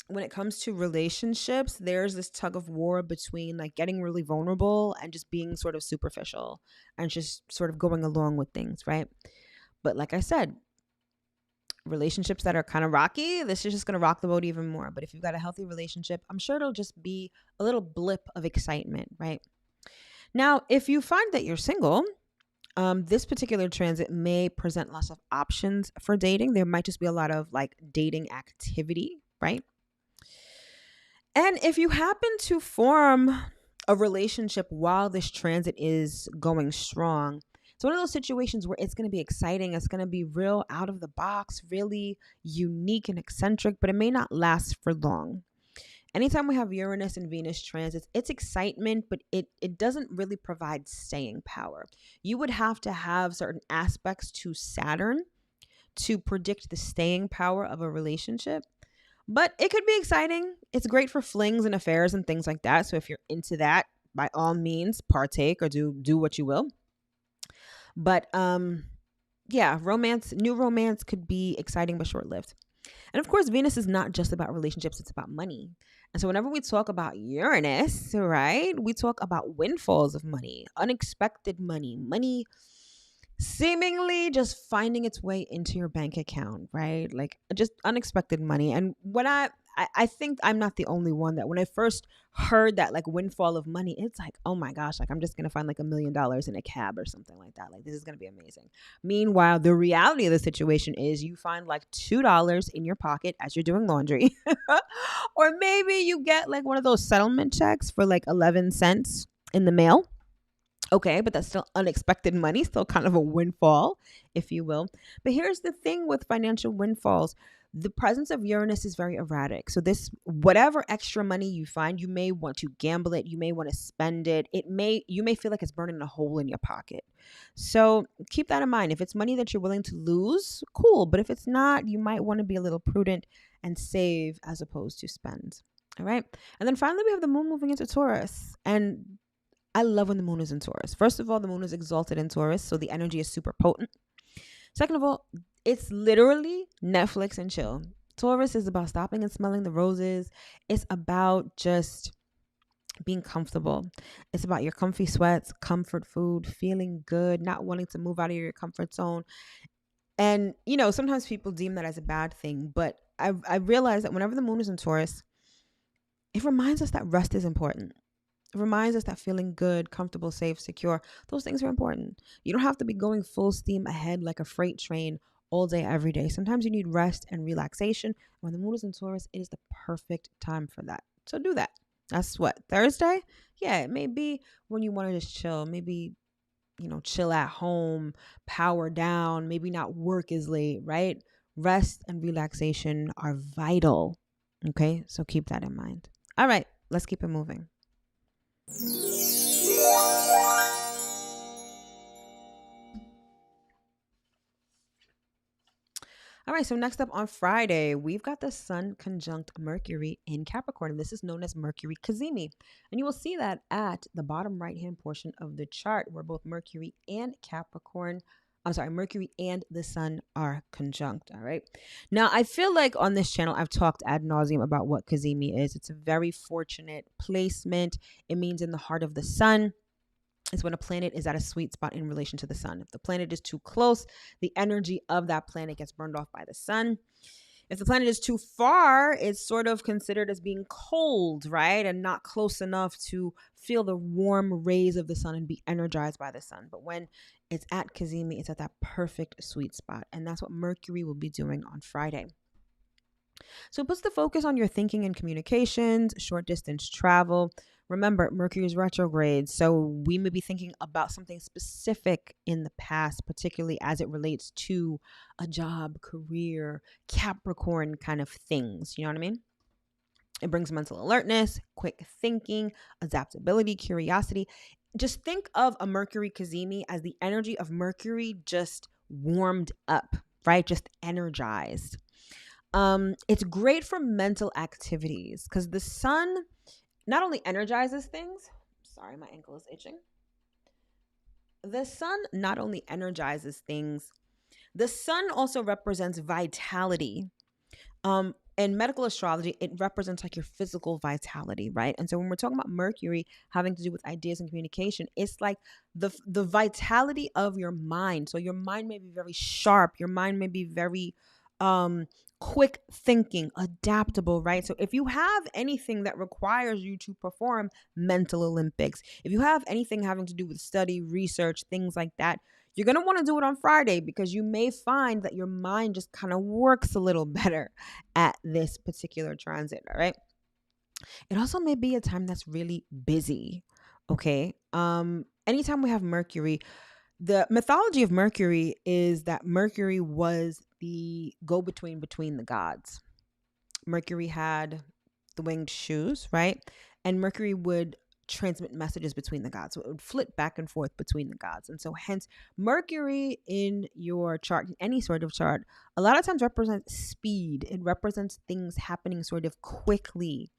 when it comes to relationships, there's this tug of war between like getting really vulnerable and just being sort of superficial and just sort of going along with things, right? But like I said, relationships that are kind of rocky, this is just going to rock the boat even more. But if you've got a healthy relationship, I'm sure it'll just be a little blip of excitement, right? Now, if you find that you're single, this particular transit may present lots of options for dating. There might just be a lot of like dating activity, right? And if you happen to form a relationship while this transit is going strong, it's one of those situations where it's going to be exciting. It's going to be real out of the box, really unique and eccentric, but it may not last for long. Anytime we have Uranus and Venus transits, it's excitement, but it doesn't really provide staying power. You would have to have certain aspects to Saturn to predict the staying power of a relationship. But it could be exciting. It's great for flings and affairs and things like that. So if you're into that, by all means, partake or do what you will. But yeah, new romance could be exciting but short-lived. And of course, Venus is not just about relationships, it's about money. And so whenever we talk about Uranus, right, we talk about windfalls of money, unexpected money seemingly just finding its way into your bank account, right? Like just unexpected money. And when I think I'm not the only one that when I first heard that like windfall of money, it's like, oh my gosh, like I'm just going to find like $1 million in a cab or something like that. Like this is going to be amazing. Meanwhile, the reality of the situation is you find like $2 in your pocket as you're doing laundry. Or maybe you get like one of those settlement checks for like 11 cents in the mail. Okay, but that's still unexpected money, still kind of a windfall, if you will. But here's the thing with financial windfalls. The presence of Uranus is very erratic. So this, whatever extra money you find, you may want to gamble it. You may want to spend it. You may feel like it's burning a hole in your pocket. So keep that in mind. If it's money that you're willing to lose, cool. But if it's not, you might want to be a little prudent and save as opposed to spend. All right. And then finally, we have the moon moving into Taurus. And I love when the moon is in Taurus. First of all, the moon is exalted in Taurus, so the energy is super potent. Second of all, it's literally Netflix and chill. Taurus is about stopping and smelling the roses. It's about just being comfortable. It's about your comfy sweats, comfort food, feeling good, not wanting to move out of your comfort zone. And, sometimes people deem that as a bad thing, but I realize that whenever the moon is in Taurus, it reminds us that rest is important. It reminds us that feeling good, comfortable, safe, secure, those things are important. You don't have to be going full steam ahead like a freight train all day, every day. Sometimes you need rest and relaxation. When the moon is in Taurus, it is the perfect time for that. So do that. That's what, Thursday? Yeah, it may be when you want to just chill. Maybe, chill at home, power down, maybe not work as late, right? Rest and relaxation are vital. Okay, so keep that in mind. All right, let's keep it moving. All right, so next up on Friday, we've got the Sun conjunct Mercury in Capricorn. And this is known as Mercury cazimi. And you will see that at the bottom right-hand portion of the chart where both Mercury and Mercury and the Sun are conjunct. All right. Now, I feel like on this channel, I've talked ad nauseum about what cazimi is. It's a very fortunate placement. It means in the heart of the sun. Is when a planet is at a sweet spot in relation to the sun. If the planet is too close, the energy of that planet gets burned off by the sun. If the planet is too far, it's sort of considered as being cold, right? And not close enough to feel the warm rays of the sun and be energized by the sun. But when it's at cazimi, it's at that perfect sweet spot. And that's what Mercury will be doing on Friday. So it puts the focus on your thinking and communications, short distance travel. Remember, Mercury is retrograde, so we may be thinking about something specific in the past, particularly as it relates to a job, career, Capricorn kind of things. You know what I mean? It brings mental alertness, quick thinking, adaptability, curiosity. Just think of a Mercury Cazimi as the energy of Mercury just warmed up, right? Just energized. It's great for mental activities because the sun not only energizes things. Sorry, my ankle is itching. The sun not only energizes things, the sun also represents vitality. In medical astrology, it represents like your physical vitality, right? And so when we're talking about Mercury having to do with ideas and communication, it's like the vitality of your mind. So your mind may be very sharp, your mind may be very quick thinking, adaptable, right? So if you have anything that requires you to perform mental Olympics, if you have anything having to do with study, research, things like that, you're going to want to do it on Friday because you may find that your mind just kind of works a little better at this particular transit, all right? It also may be a time that's really busy, okay? Anytime we have Mercury, the mythology of Mercury is that Mercury was the go-between between the gods. Mercury had the winged shoes, right? And Mercury would transmit messages between the gods. So it would flip back and forth between the gods. And so hence Mercury in your chart, any sort of chart, a lot of times represents speed. It represents things happening sort of quickly.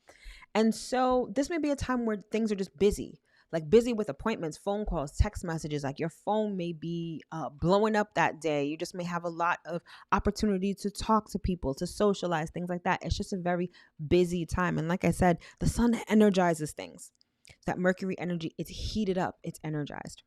And so this may be a time where things are just busy, like busy with appointments, phone calls, text messages. Like your phone may be blowing up that day. You just may have a lot of opportunity to talk to people, to socialize, things like that. It's just a very busy time. And like I said, the sun energizes things. That Mercury energy, it's heated up, it's energized.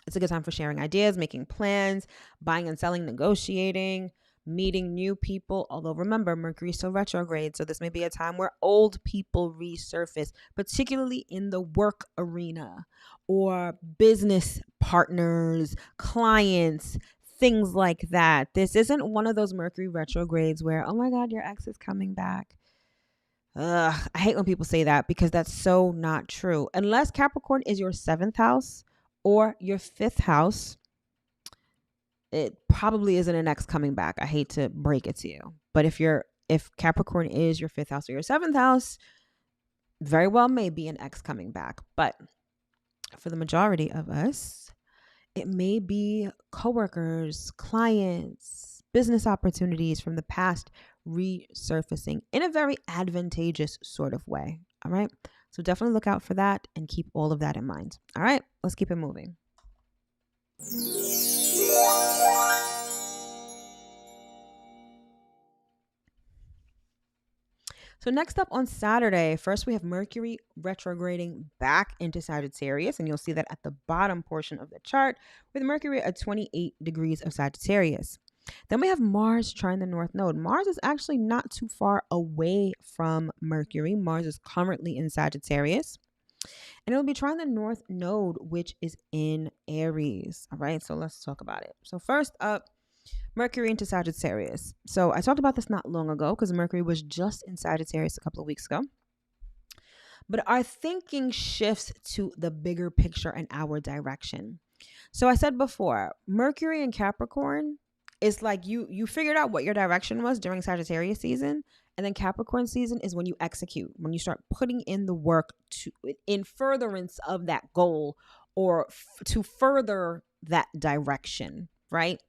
It's a good time for sharing ideas, making plans, buying and selling, negotiating, meeting new people. Although remember, Mercury is still retrograde, so this may be a time where old people resurface, particularly in the work arena or business partners, clients, things like that. This isn't one of those Mercury retrogrades where, oh my God, your ex is coming back. I hate when people say that because that's so not true. Unless Capricorn is your 7th house or your 5th house, it probably isn't an ex coming back. I hate to break it to you. But if Capricorn is your 5th house or your 7th house, very well may be an ex coming back. But for the majority of us, it may be coworkers, clients, business opportunities from the past resurfacing in a very advantageous sort of way. All right. So definitely look out for that and keep all of that in mind. All right. Let's keep it moving. So next up on Saturday, first we have Mercury retrograding back into Sagittarius, and you'll see that at the bottom portion of the chart with Mercury at 28 degrees of Sagittarius. Then we have Mars trine the North Node. Mars is actually not too far away from Mercury. Mars is currently in Sagittarius, and it'll be trine the North Node, which is in Aries. All right, so let's talk about it. So first up, Mercury into Sagittarius. So I talked about this not long ago because Mercury was just in Sagittarius a couple of weeks ago. But our thinking shifts to the bigger picture and our direction. So I said before, Mercury in Capricorn is like you figured out what your direction was during Sagittarius season. And then Capricorn season is when you execute, when you start putting in the work in furtherance of that goal or to further that direction, right?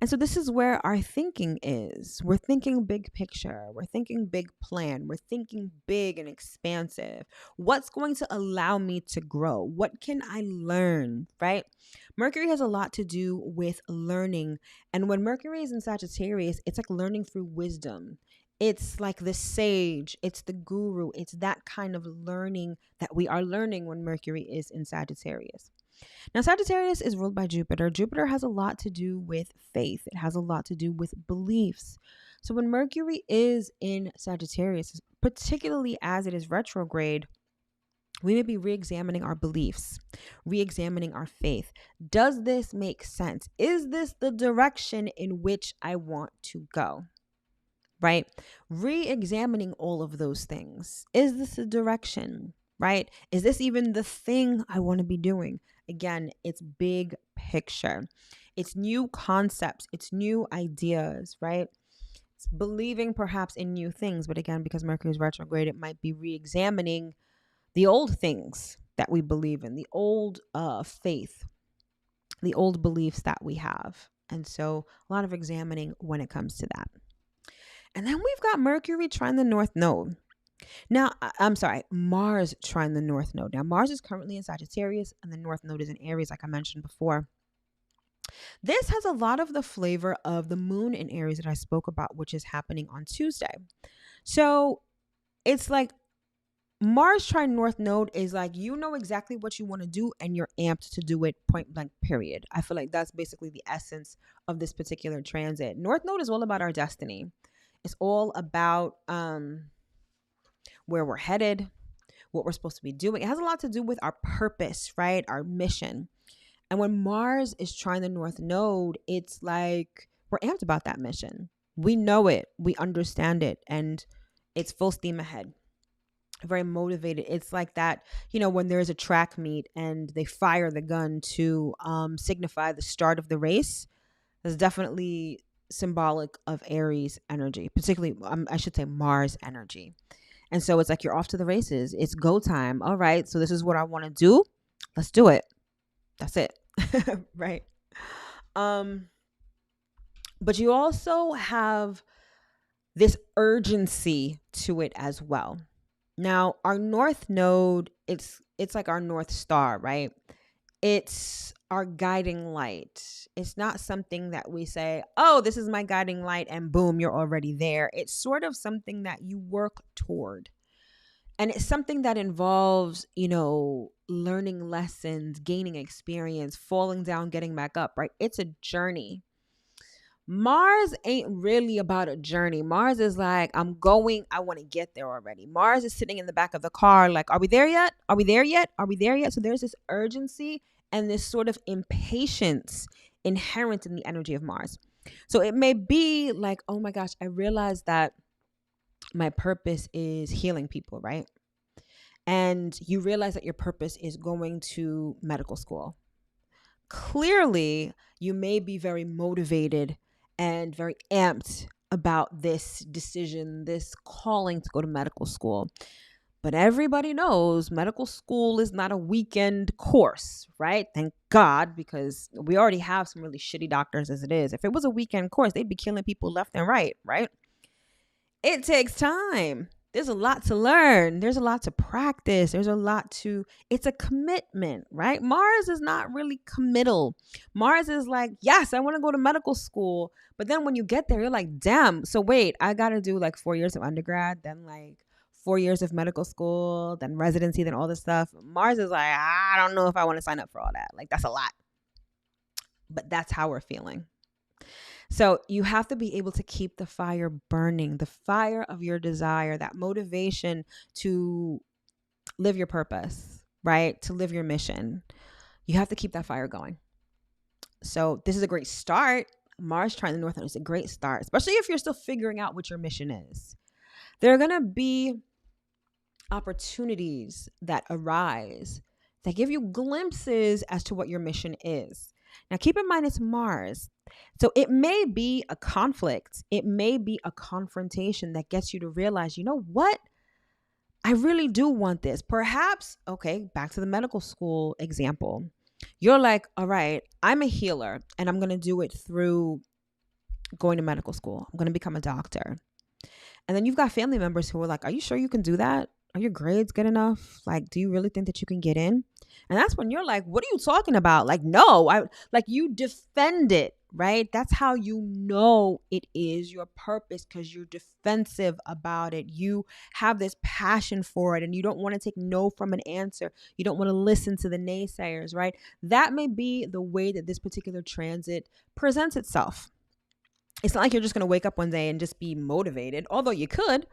And so this is where our thinking is. We're thinking big picture. We're thinking big plan. We're thinking big and expansive. What's going to allow me to grow? What can I learn, right? Mercury has a lot to do with learning. And when Mercury is in Sagittarius, it's like learning through wisdom. It's like the sage, it's the guru. It's that kind of learning that we are learning when Mercury is in Sagittarius. Now, Sagittarius is ruled by Jupiter. Jupiter has a lot to do with faith. It has a lot to do with beliefs. So when Mercury is in Sagittarius, particularly as it is retrograde, we may be re-examining our beliefs, re-examining our faith. Does this make sense? Is this the direction in which I want to go? Right? Re-examining all of those things. Is this a direction? Right? Is this even the thing I want to be doing? Again, it's big picture. It's new concepts. It's new ideas, right? believing perhaps in new things. But again, because Mercury is retrograde, it might be re-examining the old things that we believe in, the old faith, the old beliefs that we have. And so a lot of examining when it comes to that. And then we've got Mercury trine the North Node. Now, I'm sorry, Mars trine the North Node. Now, Mars is currently in Sagittarius and the North Node is in Aries, like I mentioned before. This has a lot of the flavor of the moon in Aries that I spoke about, which is happening on Tuesday. So it's like Mars trine North Node is like, you know exactly what you want to do and you're amped to do it, point blank, period. I feel like that's basically the essence of this particular transit. North Node is all about our destiny. It's all about where we're headed, what we're supposed to be doing. It has a lot to do with our purpose, right? Our mission. And when Mars is trine the North Node, it's like we're amped about that mission. We know it, we understand it, and it's full steam ahead. Very motivated. It's like that, when there's a track meet and they fire the gun to signify the start of the race. That's definitely symbolic of Aries energy, particularly, I should say Mars energy. And so it's like you're off to the races. It's go time. All right, so this is what I want to do. Let's do it. That's it. Right. But you also have this urgency to it as well. Now, our North Node, it's like our North Star, right? It's our guiding light. It's not something that we say, oh, this is my guiding light, and boom, you're already there. It's sort of something that you work toward. And it's something that involves, learning lessons, gaining experience, falling down, getting back up, right? It's a journey. Mars ain't really about a journey. Mars is like, I'm going, I want to get there already. Mars is sitting in the back of the car like, are we there yet? Are we there yet? Are we there yet? So there's this urgency and this sort of impatience inherent in the energy of Mars. So it may be like, oh my gosh, I realized that my purpose is healing people, right? And you realize that your purpose is going to medical school. Clearly, you may be very motivated and very amped about this decision, this calling to go to medical school. But everybody knows medical school is not a weekend course, right? Thank God, because we already have some really shitty doctors as it is. If it was a weekend course, they'd be killing people left and right? It takes time. There's a lot to learn. There's a lot to practice. It's a commitment, right? Mars is not really committal. Mars is like, yes, I want to go to medical school. But then when you get there, you're like, damn. So wait, I got to do like 4 years of undergrad, then like 4 years of medical school, then residency, then all this stuff. Mars is like, I don't know if I want to sign up for all that. Like, that's a lot. But that's how we're feeling. So you have to be able to keep the fire burning, the fire of your desire, that motivation to live your purpose, right? To live your mission. You have to keep that fire going. So this is a great start. Mars trine the North Node is a great start, especially if you're still figuring out what your mission is. There are going to be opportunities that arise that give you glimpses as to what your mission is. Now, keep in mind, it's Mars. So it may be a conflict. It may be a confrontation that gets you to realize, you know what? I really do want this. Perhaps, okay, back to the medical school example. You're like, all right, I'm a healer and I'm going to do it through going to medical school. I'm going to become a doctor. And then you've got family members who are like, are you sure you can do that? Are your grades good enough? Like, do you really think that you can get in? And that's when you're like, what are you talking about? Like, no, you defend it, right? That's how you know it is your purpose, because you're defensive about it. You have this passion for it and you don't want to take no from an answer. You don't want to listen to the naysayers, right? That may be the way that this particular transit presents itself. It's not like you're just going to wake up one day and just be motivated, although you could.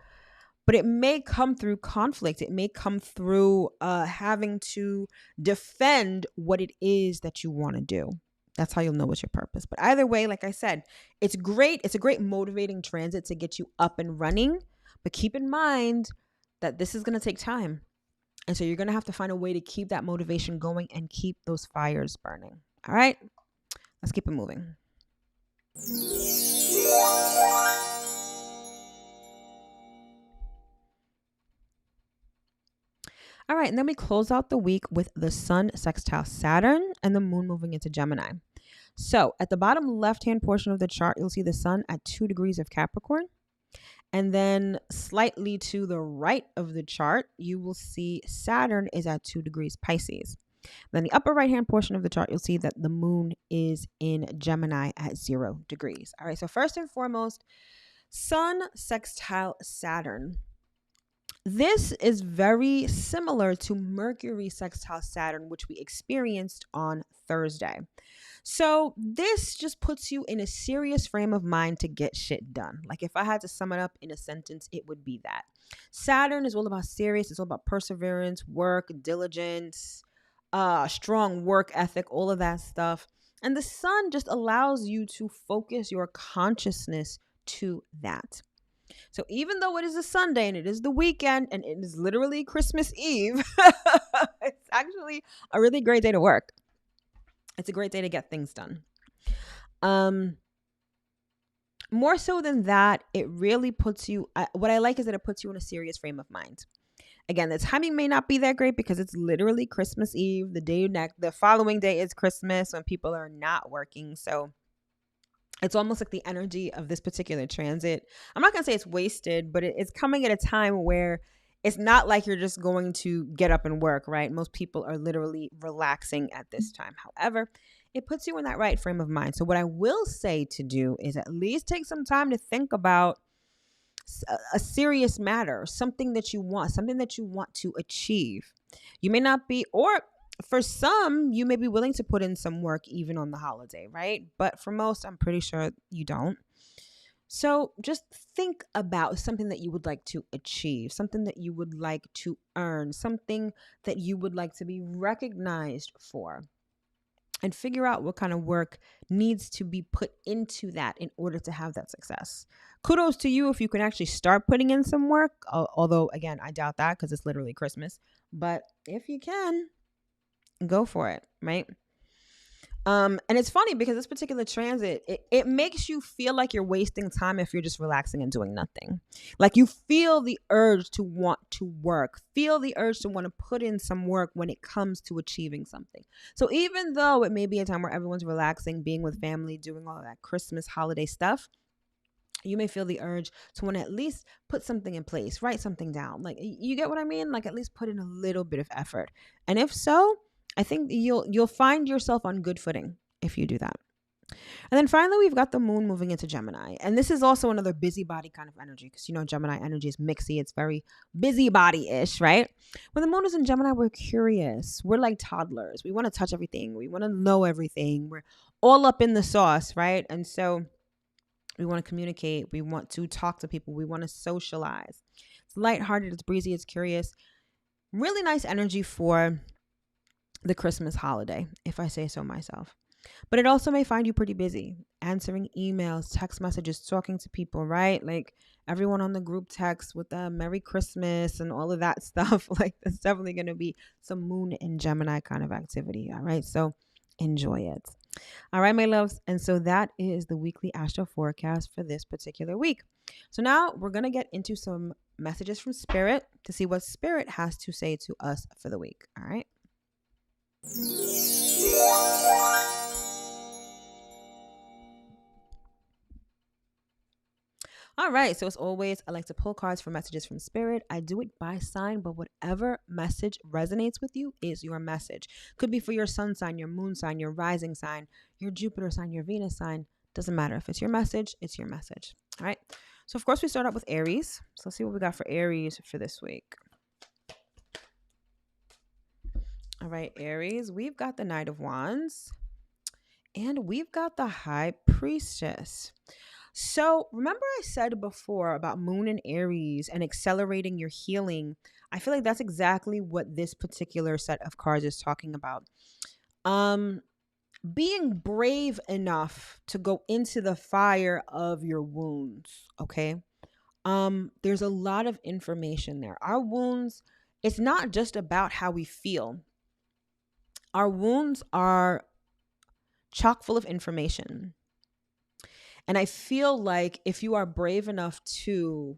But it may come through conflict. It may come through having to defend what it is that you want to do. That's how you'll know what's your purpose. But either way, like I said, it's great. It's a great motivating transit to get you up and running. But keep in mind that this is going to take time. And so you're going to have to find a way to keep that motivation going and keep those fires burning. All right, let's keep it moving. All right, and then we close out the week with the sun sextile Saturn and the moon moving into Gemini. So at the bottom left-hand portion of the chart, you'll see the sun at 2 degrees of Capricorn. And then slightly to the right of the chart, you will see Saturn is at 2 degrees Pisces. Then the upper right-hand portion of the chart, you'll see that the moon is in Gemini at 0 degrees. All right, so first and foremost, sun sextile Saturn. This is very similar to Mercury sextile Saturn, which we experienced on Thursday. So this just puts you in a serious frame of mind to get shit done. Like if I had to sum it up in a sentence, it would be that. Saturn is all about serious. It's all about perseverance, work, diligence, strong work ethic, all of that stuff. And the sun just allows you to focus your consciousness to that. So even though it is a Sunday and it is the weekend and it is literally Christmas Eve, it's actually a really great day to work. It's a great day to get things done. More so than that, it really puts you, what I like is that it puts you in a serious frame of mind. Again, the timing may not be that great because it's literally Christmas Eve. The following day is Christmas when people are not working. So it's almost like the energy of this particular transit. I'm not going to say it's wasted, but it's coming at a time where it's not like you're just going to get up and work, right? Most people are literally relaxing at this time. However, it puts you in that right frame of mind. So what I will say to do is at least take some time to think about a serious matter, something that you want to achieve. You may not be, or for some, you may be willing to put in some work even on the holiday, right? But for most, I'm pretty sure you don't. So just think about something that you would like to achieve, something that you would like to earn, something that you would like to be recognized for, and figure out what kind of work needs to be put into that in order to have that success. Kudos to you if you can actually start putting in some work, although, again, I doubt that because it's literally Christmas. But if you can, go for it, right? And it's funny because this particular transit, it makes you feel like you're wasting time if you're just relaxing and doing nothing. Like you feel the urge to want to work, feel the urge to want to put in some work when it comes to achieving something. So even though it may be a time where everyone's relaxing, being with family, doing all of that Christmas holiday stuff, you may feel the urge to want to at least put something in place, write something down. Like, you get what I mean? Like at least put in a little bit of effort. And if so, I think you'll find yourself on good footing if you do that. And then finally, we've got the moon moving into Gemini. And this is also another busybody kind of energy because, Gemini energy is mixy. It's very busybody-ish, right? When the moon is in Gemini, we're curious. We're like toddlers. We want to touch everything. We want to know everything. We're all up in the sauce, right? And so we want to communicate. We want to talk to people. We want to socialize. It's lighthearted. It's breezy. It's curious. Really nice energy for the Christmas holiday, if I say so myself. But it also may find you pretty busy, answering emails, text messages, talking to people, right? Like everyone on the group text with the Merry Christmas and all of that stuff. Like there's definitely going to be some moon in Gemini kind of activity. All right. So enjoy it. All right, my loves. And so that is the weekly astro forecast for this particular week. So now we're going to get into some messages from Spirit to see what Spirit has to say to us for the week. All right. All right, so as always, I like to pull cards for messages from Spirit. I do it by sign, but whatever message resonates with you is your message. Could be for your sun sign, your moon sign, your rising sign, your Jupiter sign, your Venus sign. Doesn't matter. If it's your message, it's your message. All right, so of course we start out with Aries. So let's see what we got for Aries for this week. All right, Aries, we've got the Knight of Wands and we've got the High Priestess. So remember I said before about Moon and Aries and accelerating your healing. I feel like that's exactly what this particular set of cards is talking about. Being brave enough to go into the fire of your wounds, okay? There's a lot of information there. Our wounds, it's not just about how we feel. Our wounds are chock full of information. And I feel like if you are brave enough to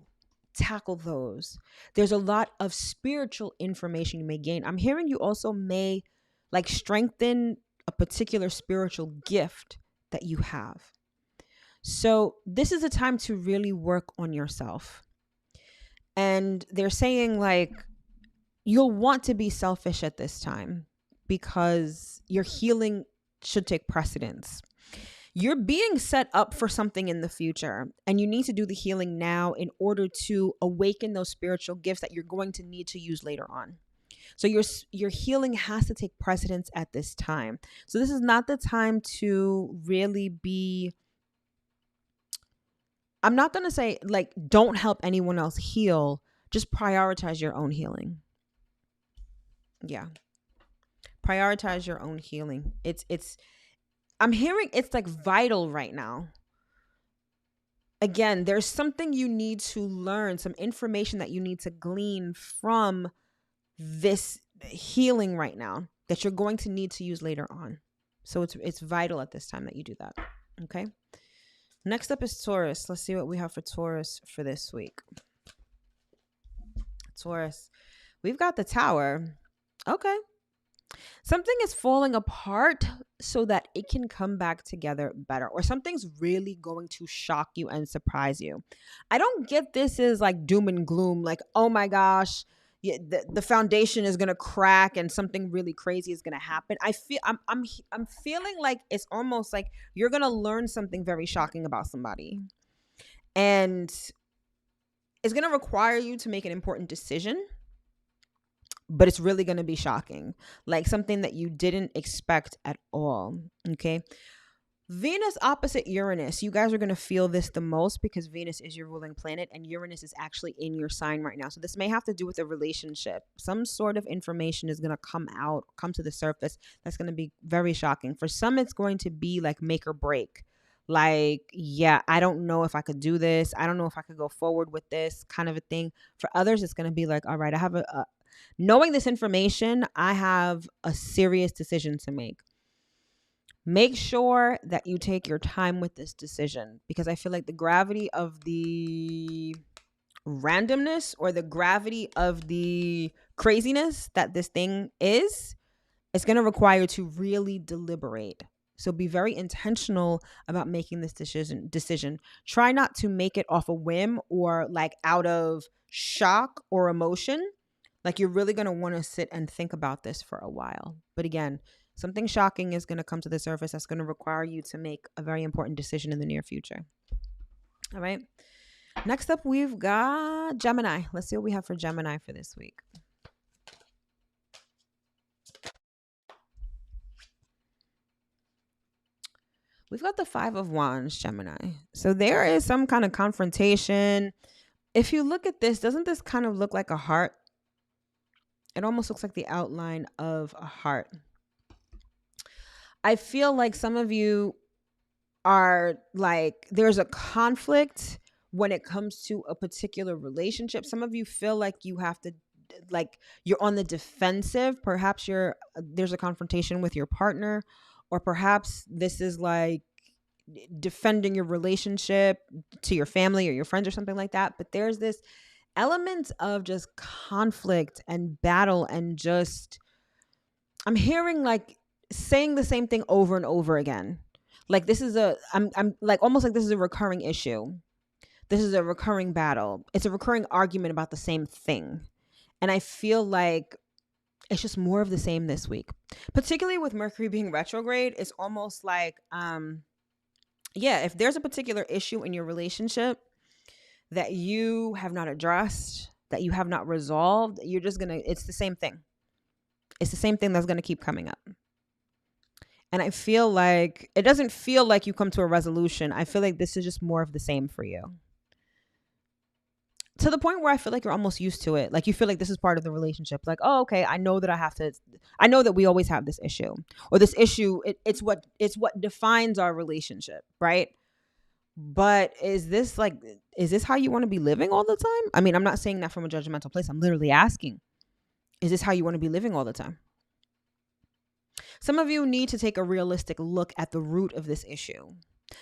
tackle those. There's a lot of spiritual information you may gain. I'm hearing you also may like strengthen a particular spiritual gift that you have. So this is a time to really work on yourself. And they're saying like you'll want to be selfish at this time because your healing should take precedence. You're being set up for something in the future, and you need to do the healing now in order to awaken those spiritual gifts that you're going to need to use later on. So your healing has to take precedence at this time. So this is not the time to really be, I'm not going to say like don't help anyone else heal, just prioritize your own healing. Yeah. Prioritize your own healing. I'm hearing it's like vital right now. Again, there's something you need to learn, some information that you need to glean from this healing right now that you're going to need to use later on. So it's vital at this time that you do that. Okay. Next up is Taurus. Let's see what we have for Taurus for this week. Taurus, we've got the Tower. Okay. Something is falling apart so that it can come back together better, or something's really going to shock you and surprise you. I don't get this as like doom and gloom, like, oh my gosh, the foundation is going to crack and something really crazy is going to happen. I'm feeling like it's almost like you're going to learn something very shocking about somebody. And it's going to require you to make an important decision. But it's really going to be shocking, like something that you didn't expect at all. Okay. Venus opposite Uranus. You guys are going to feel this the most because Venus is your ruling planet and Uranus is actually in your sign right now. So this may have to do with a relationship. Some sort of information is going to come to the surface. That's going to be very shocking. For some, it's going to be like make or break. Like, yeah, I don't know if I could do this. I don't know if I could go forward with this kind of a thing. For others, it's going to be like, all right, I have knowing this information, I have a serious decision to make. Make sure that you take your time with this decision because I feel like the gravity of the randomness or the gravity of the craziness that this thing is, it's going to require you to really deliberate. So be very intentional about making this decision. Try not to make it off a whim or like out of shock or emotion. Like you're really going to want to sit and think about this for a while. But again, something shocking is going to come to the surface that's going to require you to make a very important decision in the near future. All right. Next up, we've got Gemini. Let's see what we have for Gemini for this week. We've got the 5 of Wands, Gemini. So there is some kind of confrontation. If you look at this, doesn't this kind of look like a heart? It almost looks like the outline of a heart. I feel like some of you are like, there's a conflict when it comes to a particular relationship. Some of you feel like you have to, like you're on the defensive. Perhaps there's a confrontation with your partner, or perhaps this is like defending your relationship to your family or your friends or something like that. But there's this element of just conflict and battle and just, I'm hearing like saying the same thing over and over again. Like this is I'm like almost like this is a recurring issue. This is a recurring battle. It's a recurring argument about the same thing. And I feel like it's just more of the same this week, particularly with Mercury being retrograde. It's almost like, if there's a particular issue in your relationship that you have not addressed, that you have not resolved, it's the same thing. It's the same thing that's going to keep coming up. And I feel like it doesn't feel like you come to a resolution. I feel like this is just more of the same for you. To the point where I feel like you're almost used to it. Like you feel like this is part of the relationship. Like, oh, okay, I know that we always have this issue. Or this issue, it's what defines our relationship, right? But is this how you want to be living all the time? I mean, I'm not saying that from a judgmental place. I'm literally asking, is this how you want to be living all the time? Some of you need to take a realistic look at the root of this issue.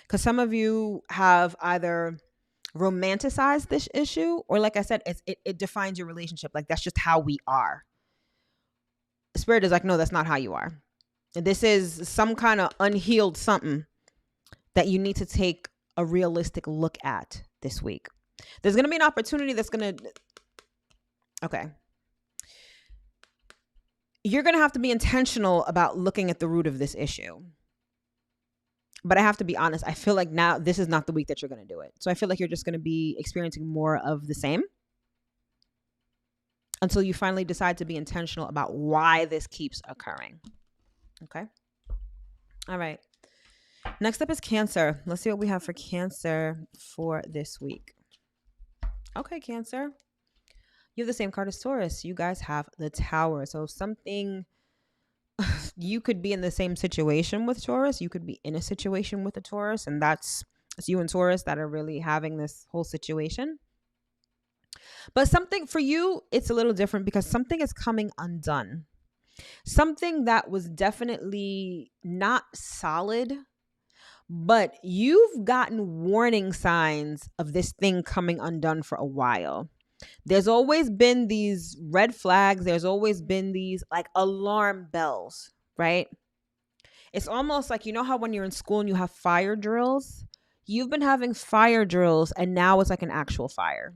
Because some of you have either romanticize this issue, or like I said, it defines your relationship. Like, that's just how we are. Spirit is like, no, that's not how you are. This is some kind of unhealed something that you need to take a realistic look at this week. There's going to be an opportunity that's going to, okay. You're going to have to be intentional about looking at the root of this issue. But I have to be honest, I feel like now this is not the week that you're going to do it. So I feel like you're just going to be experiencing more of the same until you finally decide to be intentional about why this keeps occurring. Okay. All right. Next up is Cancer. Let's see what we have for Cancer for this week. Okay, Cancer. You have the same card as Taurus. You guys have the Tower. So something, you could be in the same situation with Taurus. You could be in a situation with a Taurus, and it's you and Taurus that are really having this whole situation. But something for you, it's a little different because something is coming undone. Something that was definitely not solid, but you've gotten warning signs of this thing coming undone for a while. There's always been these red flags. There's always been these like alarm bells, right? It's almost like, you know how when you're in school and you have fire drills? You've been having fire drills and now it's like an actual fire.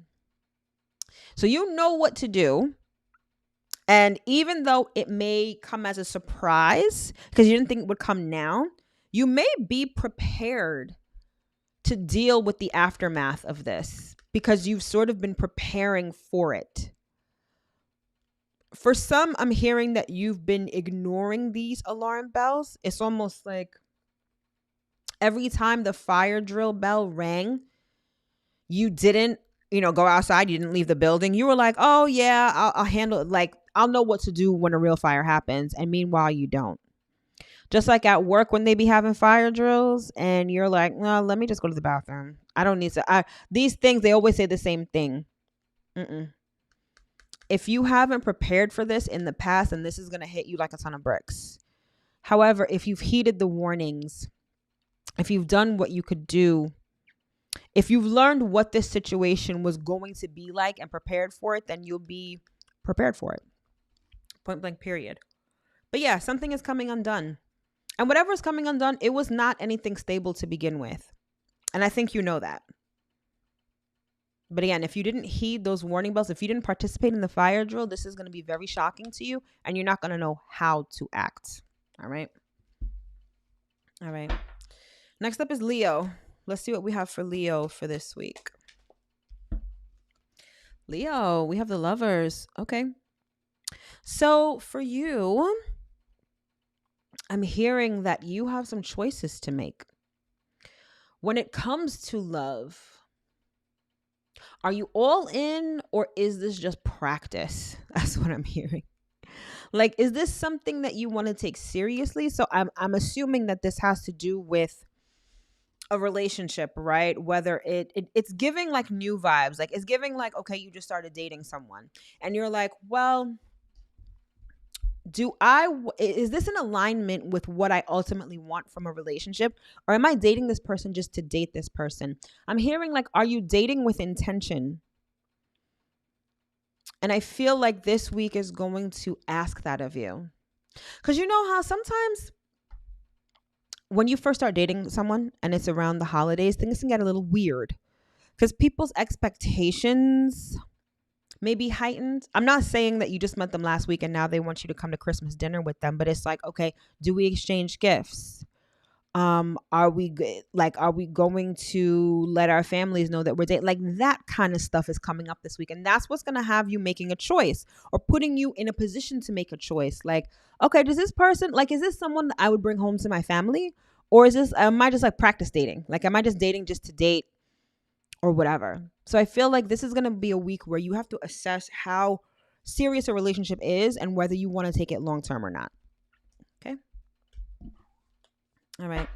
So you know what to do. And even though it may come as a surprise because you didn't think it would come now, you may be prepared to deal with the aftermath of this because you've sort of been preparing for it. For some, I'm hearing that you've been ignoring these alarm bells. It's almost like every time the fire drill bell rang, you didn't, go outside. You didn't leave the building. You were like, oh yeah, I'll handle it. Like, I'll know what to do when a real fire happens. And meanwhile, you don't. Just like at work when they be having fire drills and you're like, no, let me just go to the bathroom. I don't need to. These things, they always say the same thing. If you haven't prepared for this in the past, then this is going to hit you like a ton of bricks. However, if you've heeded the warnings, if you've done what you could do, if you've learned what this situation was going to be like and prepared for it, then you'll be prepared for it. Point blank, period. But yeah, something is coming undone. And whatever is coming undone, it was not anything stable to begin with. And I think you know that. But again, if you didn't heed those warning bells, if you didn't participate in the fire drill, this is going to be very shocking to you and you're not going to know how to act. All right. All right. Next up is Leo. Let's see what we have for Leo for this week. Leo, we have the Lovers. Okay. So for you, I'm hearing that you have some choices to make. When it comes to love, are you all in or is this just practice? That's what I'm hearing. Like, is this something that you want to take seriously? So I'm assuming that this has to do with a relationship, right? Whether it's giving like new vibes. Like, it's giving like, okay, you just started dating someone and you're like, well, is this in alignment with what I ultimately want from a relationship? Or am I dating this person just to date this person? I'm hearing like, are you dating with intention? And I feel like this week is going to ask that of you. Because you know how sometimes when you first start dating someone and it's around the holidays, things can get a little weird. Because people's expectations may be heightened. I'm not saying that you just met them last week and now they want you to come to Christmas dinner with them, but it's like, okay, do we exchange gifts? Are we going to let our families know that we're dating? Like, that kind of stuff is coming up this week. And that's what's going to have you making a choice or putting you in a position to make a choice. Like, okay, does this person, like, is this someone I would bring home to my family? Or am I just like practice dating? Like, am I just dating just to date or whatever? So I feel like this is going to be a week where you have to assess how serious a relationship is and whether you want to take it long term or not. Okay. All right.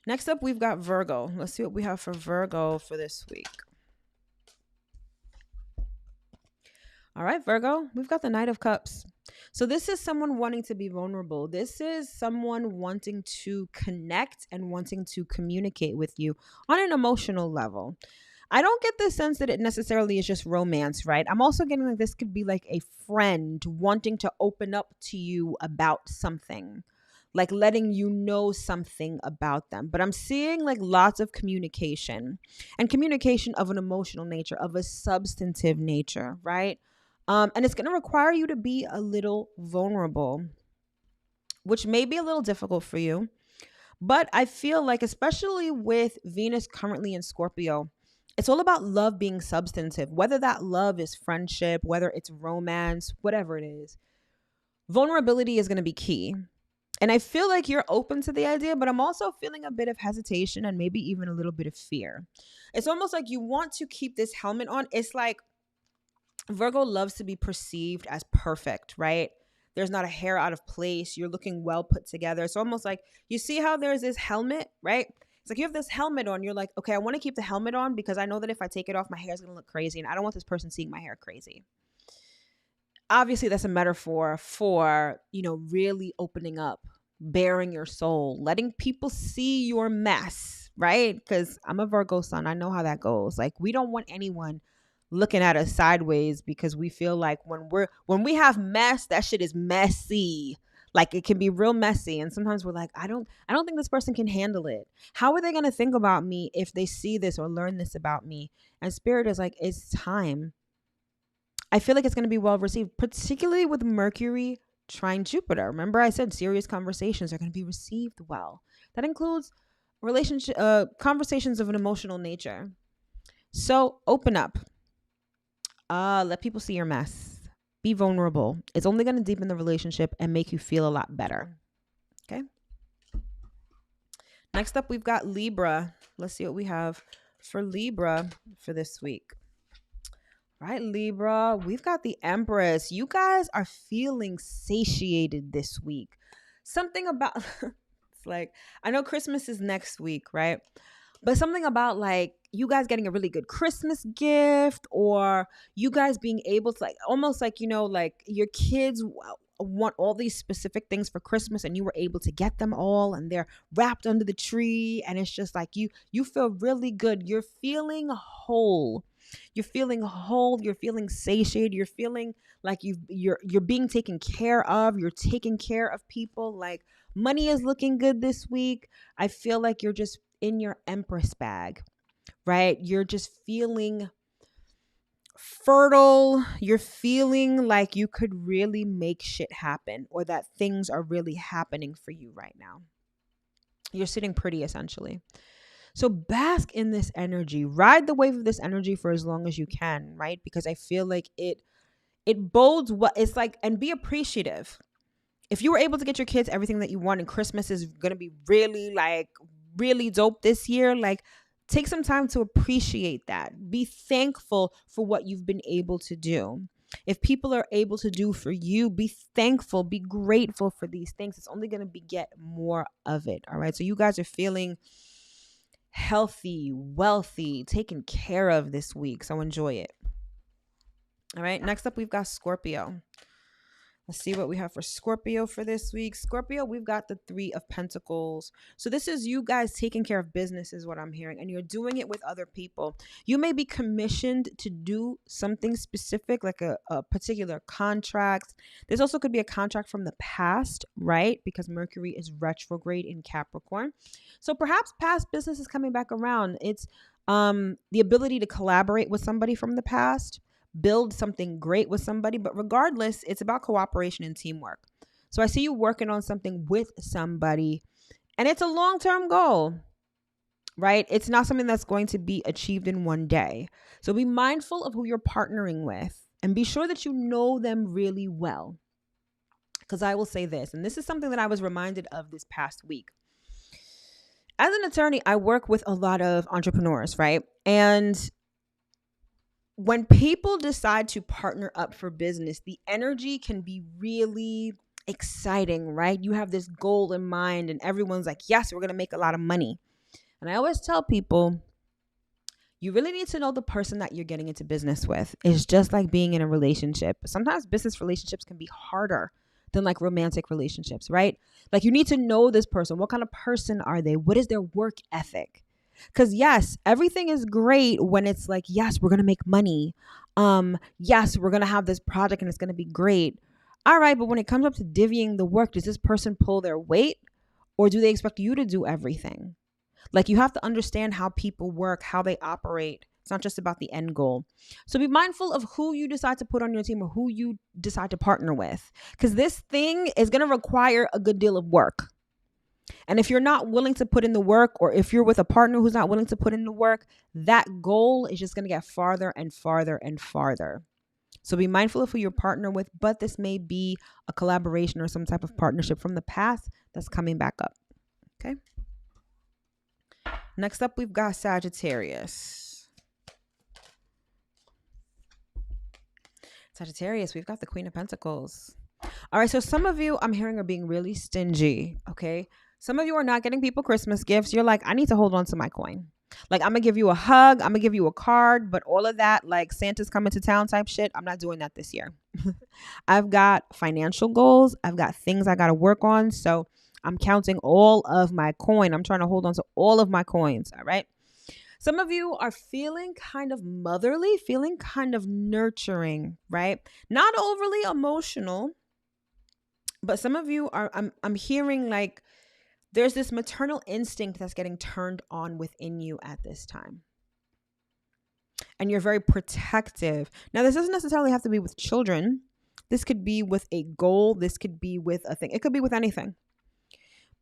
Next up, we've got Virgo. Let's see what we have for Virgo for this week. All right, Virgo, we've got the Knight of Cups. So this is someone wanting to be vulnerable. This is someone wanting to connect and wanting to communicate with you on an emotional level. I don't get the sense that it necessarily is just romance, right? I'm also getting like this could be like a friend wanting to open up to you about something, like letting you know something about them. But I'm seeing like lots of communication, and communication of an emotional nature, of a substantive nature, right? And it's going to require you to be a little vulnerable, which may be a little difficult for you. But I feel like, especially with Venus currently in Scorpio, it's all about love being substantive, whether that love is friendship, whether it's romance, whatever it is. Vulnerability is going to be key. And I feel like you're open to the idea, but I'm also feeling a bit of hesitation and maybe even a little bit of fear. It's almost like you want to keep this helmet on. It's like Virgo loves to be perceived as perfect, right? There's not a hair out of place. You're looking well put together. It's almost like, you see how there's this helmet, right? It's like you have this helmet on. You're like, okay, I want to keep the helmet on because I know that if I take it off, my hair is going to look crazy. And I don't want this person seeing my hair crazy. Obviously, that's a metaphor for, really opening up, bearing your soul, letting people see your mess, right? Because I'm a Virgo sun. I know how that goes. Like, we don't want anyone looking at us sideways because we feel like when we have mess, that shit is messy. Like, it can be real messy. And sometimes we're like, I don't think this person can handle it. How are they going to think about me if they see this or learn this about me? And Spirit is like, it's time. I feel like it's going to be well received, particularly with Mercury trine Jupiter. Remember, I said serious conversations are going to be received well. That includes conversations of an emotional nature. So open up. Let people see your mess. Be vulnerable. It's only going to deepen the relationship and make you feel a lot better. Okay. Next up, we've got Libra. Let's see what we have for Libra for this week. Right, Libra, we've got the Empress. You guys are feeling satiated this week. Something about, it's like, I know Christmas is next week, right? But something about like you guys getting a really good Christmas gift, or you guys being able to like, almost like, like your kids want all these specific things for Christmas and you were able to get them all and they're wrapped under the tree. And it's just like you feel really good. You're feeling whole. You're feeling whole. You're feeling satiated. You're feeling like you're being taken care of. You're taking care of people. Like, money is looking good this week. I feel like you're just in your Empress bag, right? You're just feeling fertile. You're feeling like you could really make shit happen, or that things are really happening for you right now. You're sitting pretty, essentially. So bask in this energy, ride the wave of this energy for as long as you can, right? Because I feel like it bodes what it's like, and be appreciative. If you were able to get your kids everything that you want and Christmas is going to be really dope this year, like, take some time to appreciate that. Be thankful for what you've been able to do. If people are able to do for you, be thankful, be grateful for these things. It's only going to get more of it. All right. So you guys are feeling healthy, wealthy, taken care of this week. So enjoy it. All right. Next up, we've got Scorpio. Let's see what we have for Scorpio for this week. Scorpio, we've got the 3 of Pentacles. So this is you guys taking care of business is what I'm hearing. And you're doing it with other people. You may be commissioned to do something specific, like a particular contract. This also could be a contract from the past, right? Because Mercury is retrograde in Capricorn. So perhaps past business is coming back around. It's the ability to collaborate with somebody from the past, build something great with somebody. But regardless, it's about cooperation and teamwork. So I see you working on something with somebody, and it's a long-term goal, right? It's not something that's going to be achieved in one day. So be mindful of who you're partnering with and be sure that you know them really well. Because I will say this, and this is something that I was reminded of this past week. As an attorney, I work with a lot of entrepreneurs, right? And when people decide to partner up for business, the energy can be really exciting, right? You have this goal in mind and everyone's like, yes, we're going to make a lot of money. And I always tell people, you really need to know the person that you're getting into business with. It's just like being in a relationship. Sometimes business relationships can be harder than like romantic relationships, right? Like, you need to know this person. What kind of person are they? What is their work ethic? Because yes, everything is great when it's like, yes, we're going to make money. Yes, we're going to have this project and it's going to be great. All right, but when it comes up to divvying the work, does this person pull their weight or do they expect you to do everything? Like, you have to understand how people work, how they operate. It's not just about the end goal. So be mindful of who you decide to put on your team or who you decide to partner with, because this thing is going to require a good deal of work. And if you're not willing to put in the work, or if you're with a partner who's not willing to put in the work, that goal is just going to get farther and farther and farther. So be mindful of who you partner with, but this may be a collaboration or some type of partnership from the past that's coming back up. Okay. Next up, we've got Sagittarius. Sagittarius, we've got the Queen of Pentacles. All right, so some of you, I'm hearing, are being really stingy, okay? Some of you are not getting people Christmas gifts. You're like, I need to hold on to my coin. Like, I'm going to give you a hug. I'm going to give you a card. But all of that, like Santa's coming to town type shit, I'm not doing that this year. I've got financial goals. I've got things I got to work on. So I'm counting all of my coin. I'm trying to hold on to all of my coins. All right. Some of you are feeling kind of motherly, feeling kind of nurturing, right? Not overly emotional, but some of you are, I'm hearing like there's this maternal instinct that's getting turned on within you at this time. And you're very protective. Now, this doesn't necessarily have to be with children. This could be with a goal. This could be with a thing. It could be with anything.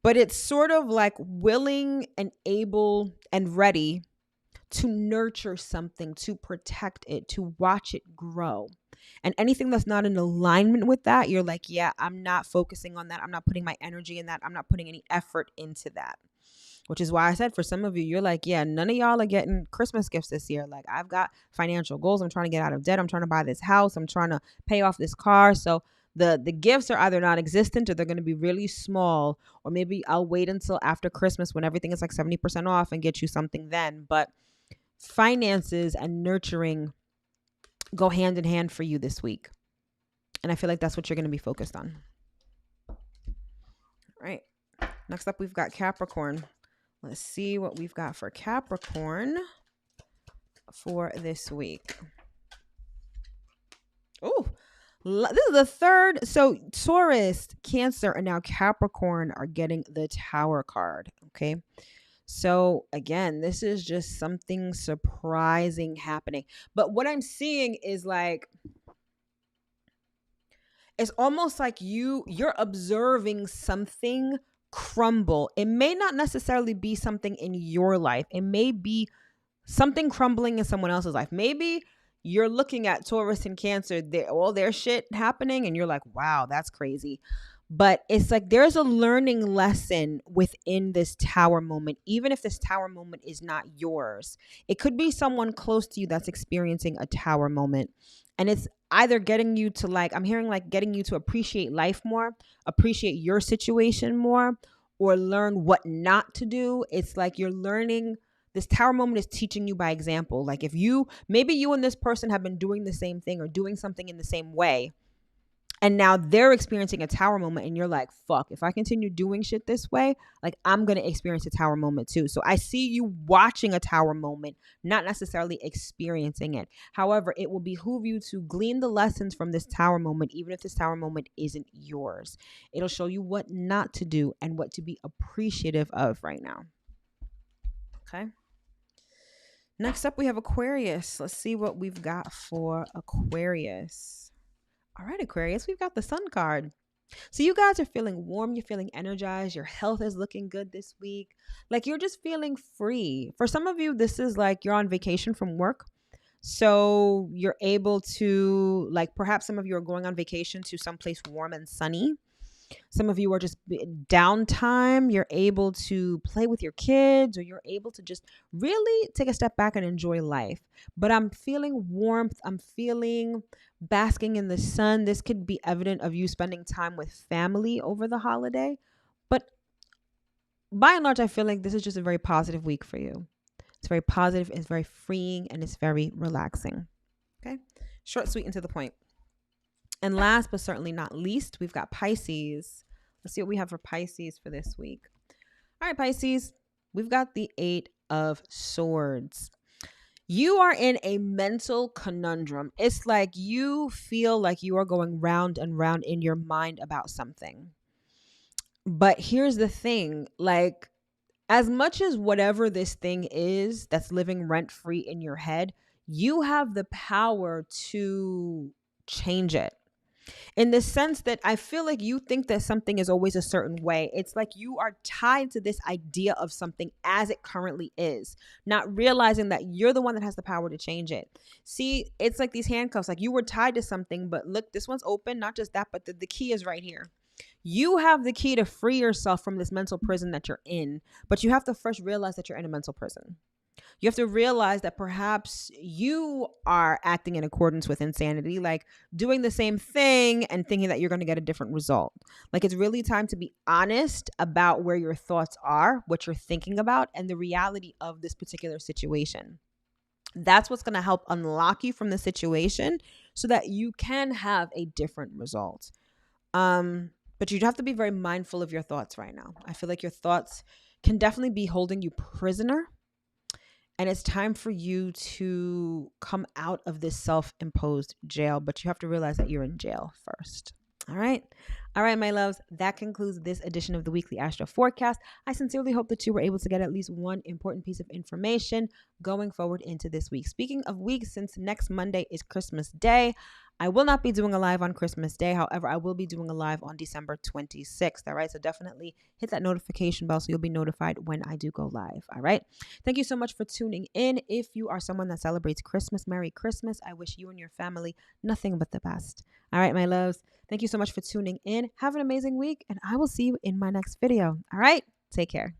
But it's sort of like willing and able and ready to nurture something, to protect it, to watch it grow. And anything that's not in alignment with that, you're like, yeah, I'm not focusing on that. I'm not putting my energy in that. I'm not putting any effort into that. Which is why I said for some of you, you're like, yeah, none of y'all are getting Christmas gifts this year. Like, I've got financial goals. I'm trying to get out of debt. I'm trying to buy this house. I'm trying to pay off this car. So the gifts are either non-existent or they're going to be really small. Or maybe I'll wait until after Christmas when everything is like 70% off and get you something then. But finances and nurturing go hand in hand for you this week. And I feel like that's what you're going to be focused on. All right. Next up, we've got Capricorn. Let's see what we've got for Capricorn for this week. Oh, this is the third. So Taurus, Cancer, and now Capricorn are getting the Tower card. Okay. So again, this is just something surprising happening. But what I'm seeing is like, it's almost like you're observing something crumble. It may not necessarily be something in your life. It may be something crumbling in someone else's life. Maybe you're looking at Taurus and Cancer, all their shit happening, and you're like, wow, that's crazy. But it's like there's a learning lesson within this Tower moment, even if this Tower moment is not yours. It could be someone close to you that's experiencing a Tower moment. And it's either getting you to like, I'm hearing like getting you to appreciate life more, appreciate your situation more, or learn what not to do. It's like you're learning. This Tower moment is teaching you by example. Like maybe you and this person have been doing the same thing or doing something in the same way. And now they're experiencing a Tower moment and you're like, fuck, if I continue doing shit this way, like I'm going to experience a Tower moment too. So I see you watching a Tower moment, not necessarily experiencing it. However, it will behoove you to glean the lessons from this Tower moment, even if this Tower moment isn't yours. It'll show you what not to do and what to be appreciative of right now. Okay. Next up, we have Aquarius. Let's see what we've got for Aquarius. All right, Aquarius, we've got the Sun card. So you guys are feeling warm. You're feeling energized. Your health is looking good this week. Like you're just feeling free. For some of you, this is like you're on vacation from work. So you're able to, like, perhaps some of you are going on vacation to someplace warm and sunny. Some of you are just downtime. You're able to play with your kids, or you're able to just really take a step back and enjoy life. But I'm feeling warmth. I'm feeling basking in the sun. This could be evident of you spending time with family over the holiday. But by and large, I feel like this is just a very positive week for you. It's very positive. It's very freeing, and it's very relaxing. Okay. Short, sweet, and to the point. And last but certainly not least, we've got Pisces. Let's see what we have for Pisces for this week. All right, Pisces, we've got the 8 of Swords. You are in a mental conundrum. It's like you feel like you are going round and round in your mind about something. But here's the thing, like, as much as whatever this thing is that's living rent free in your head, you have the power to change it. In the sense that I feel like you think that something is always a certain way. It's like you are tied to this idea of something as it currently is, not realizing that you're the one that has the power to change it. See, it's like these handcuffs, like you were tied to something, but look, this one's open. Not just that, but the key is right here. You have the key to free yourself from this mental prison that you're in, but you have to first realize that you're in a mental prison. You have to realize that perhaps you are acting in accordance with insanity, like doing the same thing and thinking that you're going to get a different result. Like, it's really time to be honest about where your thoughts are, what you're thinking about, and the reality of this particular situation. That's what's going to help unlock you from the situation so that you can have a different result. But you have to be very mindful of your thoughts right now. I feel like your thoughts can definitely be holding you prisoner. And it's time for you to come out of this self-imposed jail, but you have to realize that you're in jail first. All right. All right, my loves, that concludes this edition of the Weekly Astro Forecast. I sincerely hope that you were able to get at least one important piece of information going forward into this week. Speaking of weeks, since next Monday is Christmas Day, I will not be doing a live on Christmas Day. However, I will be doing a live on December 26th. All right. So definitely hit that notification bell so you'll be notified when I do go live. All right. Thank you so much for tuning in. If you are someone that celebrates Christmas, Merry Christmas. I wish you and your family nothing but the best. All right, my loves. Thank you so much for tuning in. Have an amazing week, and I will see you in my next video. All right. Take care.